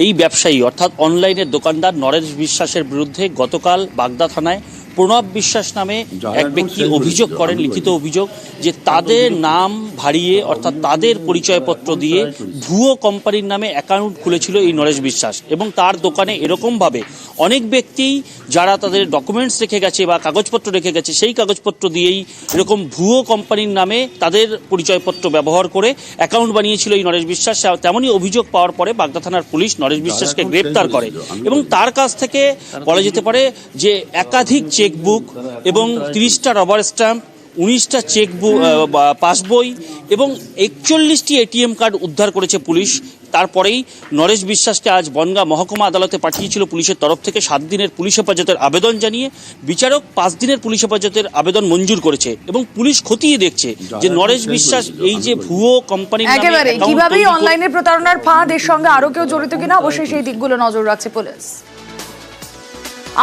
Speaker 6: এই ব্যবসায়ী অর্থাৎ অনলাইনের দোকানদার নরেশ বিশ্বাসের বিরুদ্ধে গতকাল বাগদা থানায় প্রণব বিশ্বাস নামে এক ব্যক্তি অভিযোগ করেন, লিখিত অভিযোগ, যে তাদের নাম ভারিয়ে অর্থাৎ তাদের পরিচয়পত্র দিয়ে ভুয়ো কোম্পানির নামে অ্যাকাউন্ট খুলেছিল এই নরেশ বিশ্বাস এবং তার দোকানে এরকমভাবে অনেক ব্যক্তি যারা তাদের ডকুমেন্টস রেখে গেছে বা কাগজপত্র রেখে গেছে সেই কাগজপত্র দিয়েই এরকম ভুয়ো কোম্পানির নামে তাদের পরিচয়পত্র ব্যবহার করে অ্যাকাউন্ট বানিয়েছিল এই নরেশ বিশ্বাস। তেমনই অভিযোগ পাওয়ার পরে বাগদা থানার পুলিশ নরেশ বিশ্বাসকে গ্রেপ্তার করে এবং তার কাছ থেকে বলা যেতে পারে যে একাধিক চেকবুক এবং 30টা রাবার স্ট্যাম্প, 19টা চেকবুক, পাসবই এবং 41টি এটিএম কার্ড উদ্ধার করেছে পুলিশ। তারপরেই নরেশ বিশ্বাসকে আজ বনগাঁ মহকুমা আদালতে পাঠিয়েছিল পুলিশের তরফ থেকে 7 দিনের পুলিশ হেফাজতের আবেদন জানিয়ে। বিচারক 5 দিনের পুলিশ হেফাজতের আবেদন মঞ্জুর করেছে এবং পুলিশ খতিয়ে দেখছে যে নরেশ বিশ্বাস এই যে ভুয়ো কোম্পানি
Speaker 1: একেবারে কিভাবে অনলাইনে প্রতারণার ফাঁদ, এর সঙ্গে আরো কেউ জড়িত কিনা অবশ্যই সেই দিকগুলো নজর রাখছে পুলিশ।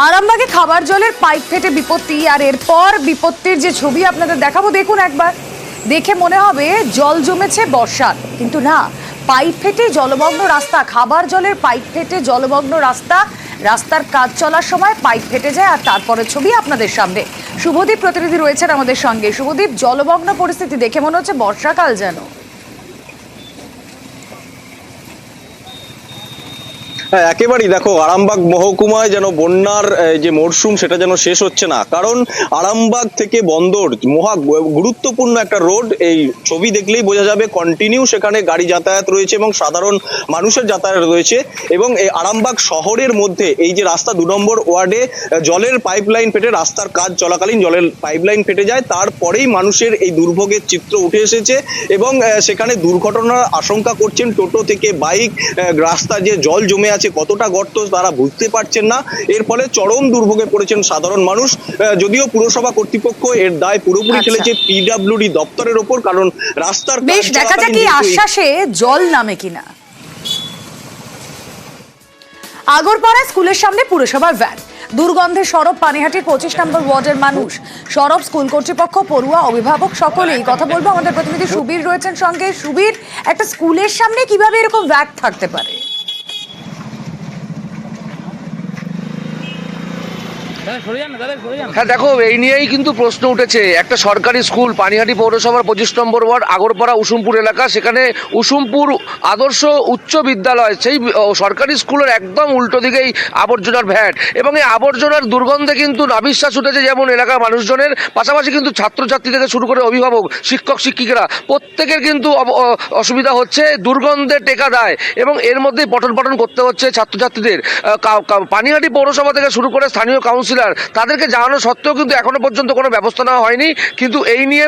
Speaker 1: আরামবাগে খাবার জলের পাইপ ফেটে বিপত্তি, আর এরপর বিপত্তির যে ছবি আপনাদের দেখাবো, দেখুন একবার। দেখে মনে হবে জল জমেছে বর্ষার, কিন্তু না, পাইপ ফেটে জলমগ্ন রাস্তা। খাবার জলের পাইপ ফেটে জলমগ্ন রাস্তার কাজ চলার সময় পাইপ ফেটে যায় আর তারপরে ছবি আপনাদের সামনে। শুভদীপ প্রতিনিধি রয়েছেন আমাদের সঙ্গে। শুভদীপ, জলমগ্ন পরিস্থিতি দেখে মনে হচ্ছে বর্ষাকাল যেন।
Speaker 2: হ্যাঁ, একেবারেই। দেখো, আরামবাগ মহকুমায় যেন বন্যার যে মরশুম সেটা যেন শেষ হচ্ছে না, কারণ আরামবাগ থেকে বন্দর মহা গুরুত্বপূর্ণ একটা রোড। এই ছবি দেখলেই বোঝা যাবে কন্টিনিউ সেখানে গাড়ি যাতায়াত রয়েছে এবং সাধারণ মানুষের যাতায়াত রয়েছে এবং এই আরামবাগ শহরের মধ্যে এই যে রাস্তা 2 নম্বর ওয়ার্ডে জলের পাইপলাইন ফেটে, রাস্তার কাজ চলাকালীন জলের পাইপলাইন ফেটে যায়, তারপরেই মানুষের এই দুর্ভোগের চিত্র উঠে এসেছে এবং সেখানে দুর্ঘটনার আশঙ্কা করছেন টোটো থেকে বাইক। রাস্তা যে জল জমে আছে, কতটা গর্ত তারা বুঝতে পারছেন না, এর ফলে চরম দুর্ভোগে পড়েছেন সাধারণ মানুষ। যদিও পুরসভা কর্তৃপক্ষ এর দায় পুরোপুরি ফেলেছে পিডব্লিউডি দপ্তরের ওপর, কারণ রাস্তার
Speaker 1: বেশ দেখা যাক এই আশ্বাসে জল নামে কিনা। আগরপাড়া স্কুলের সামনে পুরসভার ভ্যান, দুর্গন্ধে সরব পানিহাটির 25 নম্বর ওয়ার্ডের মানুষ। সরব স্কুল কর্তৃপক্ষ, পড়ুয়া, অভিভাবক সকলেই। কথা বলবো আমাদের প্রতিনিধি সুবীর রয়েছেন সঙ্গে। সুবীর, একটা স্কুলের সামনে কিভাবে এরকম ভ্যান থাকতে পারে?
Speaker 7: হ্যাঁ দেখো, এই নিয়েই কিন্তু প্রশ্ন উঠেছে। একটা সরকারি স্কুল, পানিহাটি পৌরসভার 25 নম্বর ওয়ার্ড আগরপাড়া উসুমপুর এলাকা, সেখানে উসুমপুর আদর্শ উচ্চ বিদ্যালয়, সেই সরকারি স্কুলের একদম উল্টো দিকেই আবর্জনার ভ্যাট এবং এই আবর্জনার দুর্গন্ধে কিন্তু নাভিশ্বাস উঠেছে যেমন এলাকার মানুষজনের, পাশাপাশি কিন্তু ছাত্রছাত্রী থেকে শুরু করে অভিভাবক, শিক্ষক শিক্ষিকারা প্রত্যেকের কিন্তু অসুবিধা হচ্ছে, দুর্গন্ধে টেকা দেয় এবং এর মধ্যেই পঠন পাঠন করতে হচ্ছে ছাত্রছাত্রীদের। পানিহাটি পৌরসভা থেকে শুরু করে স্থানীয় কাউন্সিলর তাদেরকে জানানো সত্ত্বেও কিন্তু এখনো পর্যন্ত কোনো ব্যবস্থা নেওয়া হয়নি। কিন্তু এই নিয়ে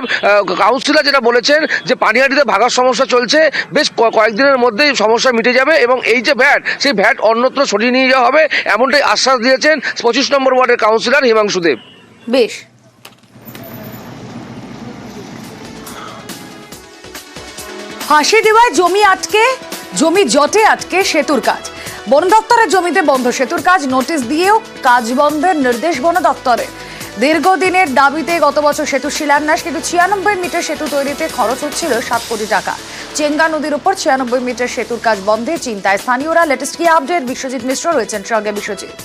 Speaker 7: কাউন্সিলর যেটা বলেছেন যে পানিহাটিতে ভাগার সমস্যা চলছে, বেশ কয়েকদিনের মধ্যেই সমস্যা মিটে যাবে এবং এই যে ভ্যাট, সেই ভ্যাট অন্যত্র সরিয়ে নিয়ে যাওয়া হবে, এমনটাই আশ্বাস দিয়েছেন 25 নম্বর ওয়ার্ডের কাউন্সিলর হিমাংশু দেব।
Speaker 1: বেশ, ফাঁসি দেওয়ায় জমি জটে আটকে সেতুর কাজ। বন দপ্তরের জমিতে বন্ধ সেতুর কাজ, নোটিশ দিয়েও কাজ বন্ধের নির্দেশ বন দপ্তরের। দীর্ঘদিনের দাবিতে গত বছর সেতু শিলান্যাস, কিন্তু 96 মিটার সেতু তৈরিতে খরচ হচ্ছিল 7 কোটি টাকা। চেঙ্গা নদীর উপর 96 মিটার সেতুর কাজ বন্ধে চিন্তায় স্থানীয়রা। লেটেস্ট কি আপডেট, বিশ্বজিৎ মিশ্র রয়েছেন সঙ্গে। বিশ্বজিৎ,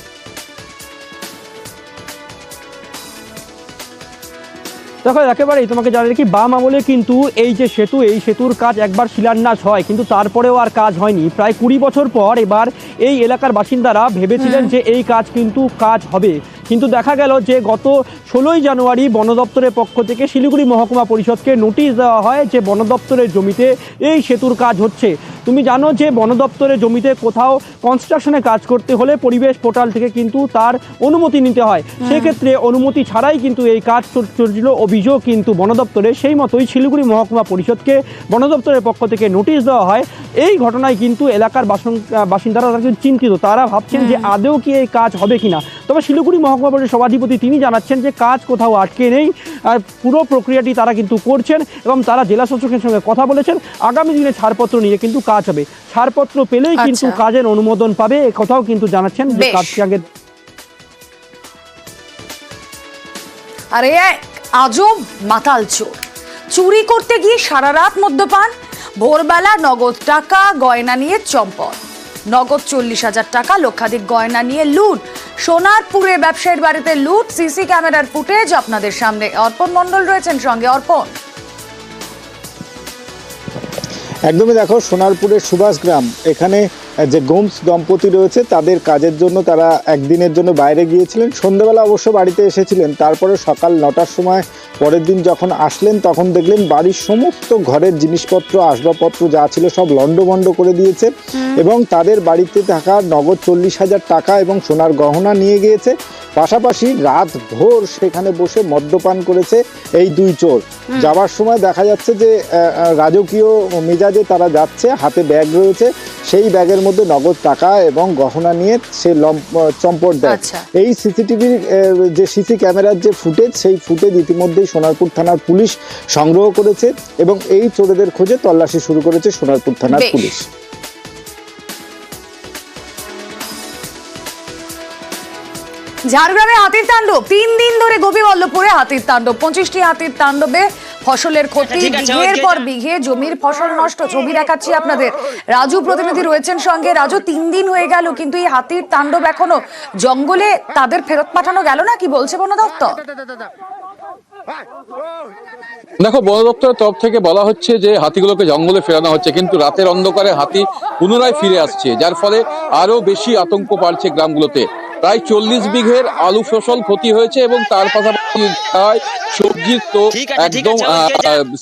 Speaker 8: দেখো একেবারেই তোমাকে জানিয়ে রাখি, বাম আমলে কিন্তু এই যে সেতু, এই সেতুর কাজ একবার শিলান্যাস হয়, কিন্তু তারপরেও আর কাজ হয়নি। প্রায় 20 বছর পর এবার এই এলাকার বাসিন্দারা ভেবেছিলেন যে এই কাজ হবে, কিন্তু দেখা গেল যে গত 16ই জানুয়ারি বন দপ্তরের পক্ষ থেকে শিলিগুড়ি মহকুমা পরিষদকে নোটিশ দেওয়া হয় যে বন দপ্তরের জমিতে এই সেতুর কাজ হচ্ছে। তুমি জানো যে বন দপ্তরের জমিতে কোথাও কনস্ট্রাকশনে কাজ করতে হলে পরিবেশ পোর্টাল থেকে কিন্তু তার অনুমতি নিতে হয়। সেক্ষেত্রে অনুমতি ছাড়াই কিন্তু এই কাজ চলছিল, অভিযোগ কিন্তু বন দপ্তরে। সেই মতোই শিলিগুড়ি মহকুমা পরিষদকে বন দপ্তরের পক্ষ থেকে নোটিশ দেওয়া হয়। এই ঘটনায় কিন্তু এলাকার বাসিন্দারা কিন্তু চিন্তিত, তারা ভাবছেন যে আদৌ কি এই কাজ হবে কিনা। তবে শিলিগুড়ি মহকুমা পরিষদের সভাধিপতি তিনি জানাচ্ছেন যে কাজ কোথাও আটকে নেই, আর পুরো প্রক্রিয়াটি তারা কিন্তু করছেন এবং তারা জেলা শাসকের সঙ্গে কথা বলেছেন। আগামী দিনে ছাড়পত্র নিয়ে কিন্তু কাজ হবে, ছাড়পত্র পেলেই কিন্তু কাজের অনুমোদন পাবে, কথাও কিন্তু জানাচ্ছেন যে কাজটি আগে।
Speaker 1: আরে আজব মাতাল চোর, চুরি করতে গিয়ে সারা রাত মদ্যপান, ভোরবেলা নগদ টাকা গয়না নিয়ে চম্পট। নগদ 40,000 টাকা, লক্ষাধিক গয়না নিয়ে লুট। সোনারপুরে ব্যবসায়ীর বাড়িতে লুট, সিসি ক্যামেরার ফুটেজ আপনাদের সামনে। অর্পণ মণ্ডল রয়েছেন সঙ্গে। অর্পণ,
Speaker 20: একদমই দেখো, সোনারপুরের সুভাষগ্রাম, এখানে যে গোমস দম্পতি রয়েছে তাদের কাজের জন্য তারা একদিনের জন্য বাইরে গিয়েছিলেন। সন্ধ্যাবেলা অবশ্য বাড়িতে এসেছিলেন, তারপরে সকাল 9টার সময় পরের দিন যখন আসলেন তখন দেখলেন বাড়ির সমস্ত ঘরের জিনিসপত্র, আসবাবপত্র যা ছিল সব লন্ডভন্ড করে দিয়েছে এবং তাদের বাড়িতে থাকা নগদ 40,000 টাকা এবং সোনার গহনা নিয়ে গিয়েছে। পাশাপাশি রাত ভোর সেখানে বসে মদ্যপান করেছে এই দুই চোর। যাবার সময় দেখা যাচ্ছে যে রাজকীয় মেজাজে তারা যাচ্ছে, হাতে ব্যাগ রয়েছে, সেই ব্যাগের মধ্যে নগদ টাকা এবং গহনা নিয়ে সে চম্পট দেয়। এই সিসিটিভির যে সিসি ক্যামেরার যে ফুটেজ, সেই ফুটেজ ইতিমধ্যেই সোনারপুর থানার পুলিশ সংগ্রহ করেছে এবং এই চোরেদের খোঁজে তল্লাশি শুরু করেছে সোনারপুর থানার পুলিশ।
Speaker 1: ঝাড়গ্রামে হাতির তাণ্ডব, 3 দিন ধরে গোপীবল্লভপুরে হাতির তাণ্ডব। 25টি হাতির তাণ্ডবে ফসলের ক্ষতি, বিঘের পর বিঘে জমির ফসল নষ্ট। ছবি দেখাচ্ছি আপনাদের। রাজু প্রতিনিধি রয়েছেন সঙ্গে। রাজু, 3 দিন হয়ে গেল, কিন্তু এই হাতির তাণ্ডব এখনো জঙ্গলে তাদের ফেরত পাঠানো গেল না, কি বলছে বন দপ্তর?
Speaker 9: দেখো, বন দপ্তরের তরফ থেকে বলা হচ্ছে যে হাতিগুলোকে জঙ্গলে ফেরানো হচ্ছে, কিন্তু রাতের অন্ধকারে হাতি পুনরায় ফিরে আসছে, যার ফলে আরো বেশি আতঙ্ক বাড়ছে গ্রামগুলোতে। প্রায় 40 বিঘের আলু ফসল ক্ষতি হয়েছে এবং তার পাশাপাশি সবজির তো একদম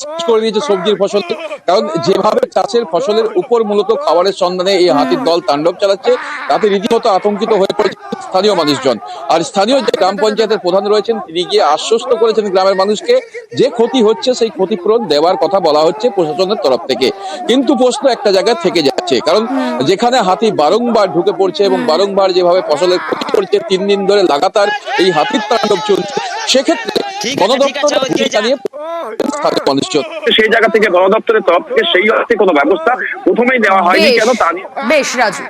Speaker 9: শেষ করে দিয়েছে সবজির ফসল। কারণ যেভাবে চাষের ফসলের উপর মূলত খাবারের সন্ধানে এই হাতির দল তাণ্ডব চালাচ্ছে, তাতে রীতিমতো আতঙ্কিত হয়ে পড়েছে স্থানীয় মানুষজন। আর স্থানীয় যে গ্রাম পঞ্চায়েতের প্রধান রয়েছেন তিনি গিয়ে আশ্বস্ত করেছেন গ্রামের মানুষকে যে ক্ষতি হচ্ছে সেই ক্ষতিপূরণ দেওয়ার কথা বলা হচ্ছে প্রশাসনের তরফ থেকে। কিন্তু প্রশ্ন একটা জায়গায় থেকে যাচ্ছে, কারণ যেখানে হাতি বারংবার ঢুকে পড়ছে এবং বারংবার যেভাবে ফসলের ক্ষতি করছে, 3 দিন ধরে লাগাতার এই হাতির তাণ্ডব চলছে, সেক্ষেত্রে বন দপ্তরের ভূমিকা নিয়ে সেই জায়গা থেকে বন দপ্তরের তরফ থেকে সেই অর্থে কোনো ব্যবস্থা প্রথমেই নেওয়া হয়নি কেন তা নিয়ে।
Speaker 1: বেশ রাজু,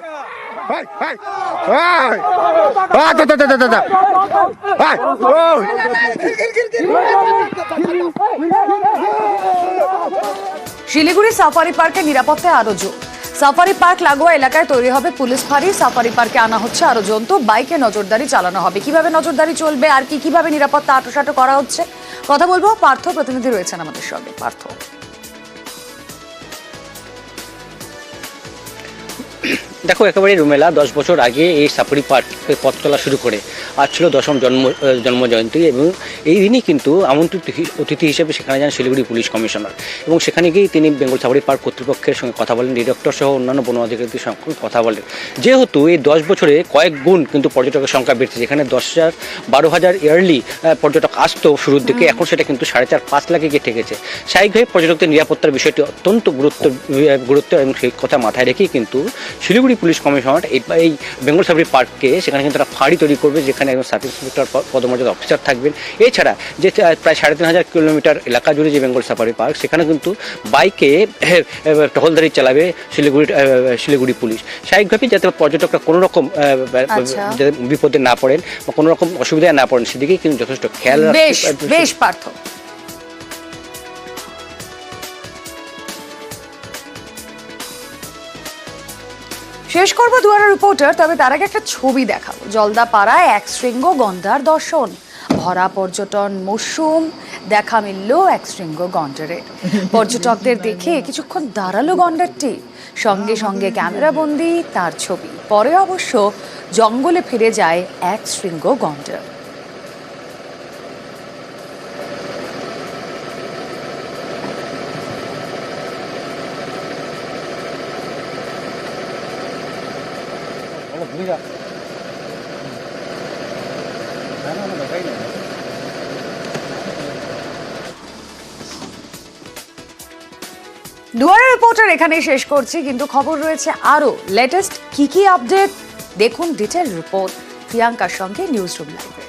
Speaker 1: শিলিগুড়ি সাফারি পার্কে নিরাপত্তায় আরো জোর। সাফারি পার্ক লাগোয়া এলাকায় তৈরি হবে পুলিশ ফাঁড়ি। সাফারি পার্কে আনা হচ্ছে আরো জন্তু, বাইকে নজরদারি চালানো হবে। কিভাবে নজরদারি চলবে আর কিভাবে নিরাপত্তা আঁটোসাঁটো করা হচ্ছে, কথা বলবো। পার্থ প্রতিনিধি রয়েছেন আমাদের সঙ্গে। পার্থ,
Speaker 10: দেখো, একেবারে রুমেলা 10 বছর আগে এই সাফারি পার্কে পথ চলা শুরু করে আজ ছিল 10ম জন্ম জয়ন্তী এবং এই দিনই কিন্তু আমন্ত্রিত অতিথি হিসেবে সেখানে যান শিলিগুড়ি পুলিশ কমিশনার এবং সেখানে গিয়ে তিনি বেঙ্গল সাফারি পার্ক কর্তৃপক্ষের সঙ্গে কথা বলেন, ডিরেক্টর সহ অন্যান্য বন আধিকারিকদের সঙ্গে কথা বলেন। যেহেতু এই 10 বছরে কয়েক গুণ কিন্তু পর্যটকের সংখ্যা বেড়েছে, যেখানে 10,000-12,000 ইয়ারলি পর্যটক আসতো শুরুর দিকে, এখন সেটা কিন্তু 4.5-5 লাখে গিয়ে ঠেকেছে। স্বাভাবিকভাবে পর্যটকদের নিরাপত্তার বিষয়টি অত্যন্ত গুরুত্ব এবং সেই কথা মাথায় রেখেই কিন্তু শিলিগুড়ি শিলিগুড়ি পুলিশ কমিশনার এই বেঙ্গল সাফারি পার্ককে সেখানে কিন্তু একটা ফাঁড়ি তৈরি করবে, যেখানে একজন সাব ইন্সপেক্টর পদমর্যাদা অফিসার থাকবেন। এছাড়া যে প্রায় 3500 কিলোমিটার এলাকা জুড়ে যে বেঙ্গল সাফারি পার্ক, সেখানে কিন্তু বাইকে টহলদারি চালাবে শিলিগুড়ি পুলিশ, স্বাভাবিকভাবেই যাতে পর্যটকরা কোনো রকম যাতে বিপদে না পড়েন বা কোনো রকম অসুবিধায় না পড়েন সেদিকে কিন্তু যথেষ্ট খেয়াল রাখতে।
Speaker 1: বেশ পার্থ। শেষ করবো দুয়ারের রিপোর্টার, তবে তার আগে একটা ছবি দেখাবো। জলদাপাড়ায় এক শৃঙ্গ গন্ডার দর্শন, ভরা পর্যটন মরশুম, দেখা মিলল এক শৃঙ্গ গন্ডারের। পর্যটকদের দেখে কিছুক্ষণ দাঁড়ালো গন্ডারটি, সঙ্গে সঙ্গে ক্যামেরা বন্দি তার ছবি। পরে অবশ্য জঙ্গলে ফিরে যায় এক শৃঙ্গ গন্ডার। দুয়ারের রিপোর্টার এখানেই শেষ করছি, কিন্তু খবর রয়েছে আরো। লেটেস্ট কি আপডেট দেখুন ডিটেল রিপোর্ট প্রিয়াঙ্কার সঙ্গে নিউজ রুম লাইভ।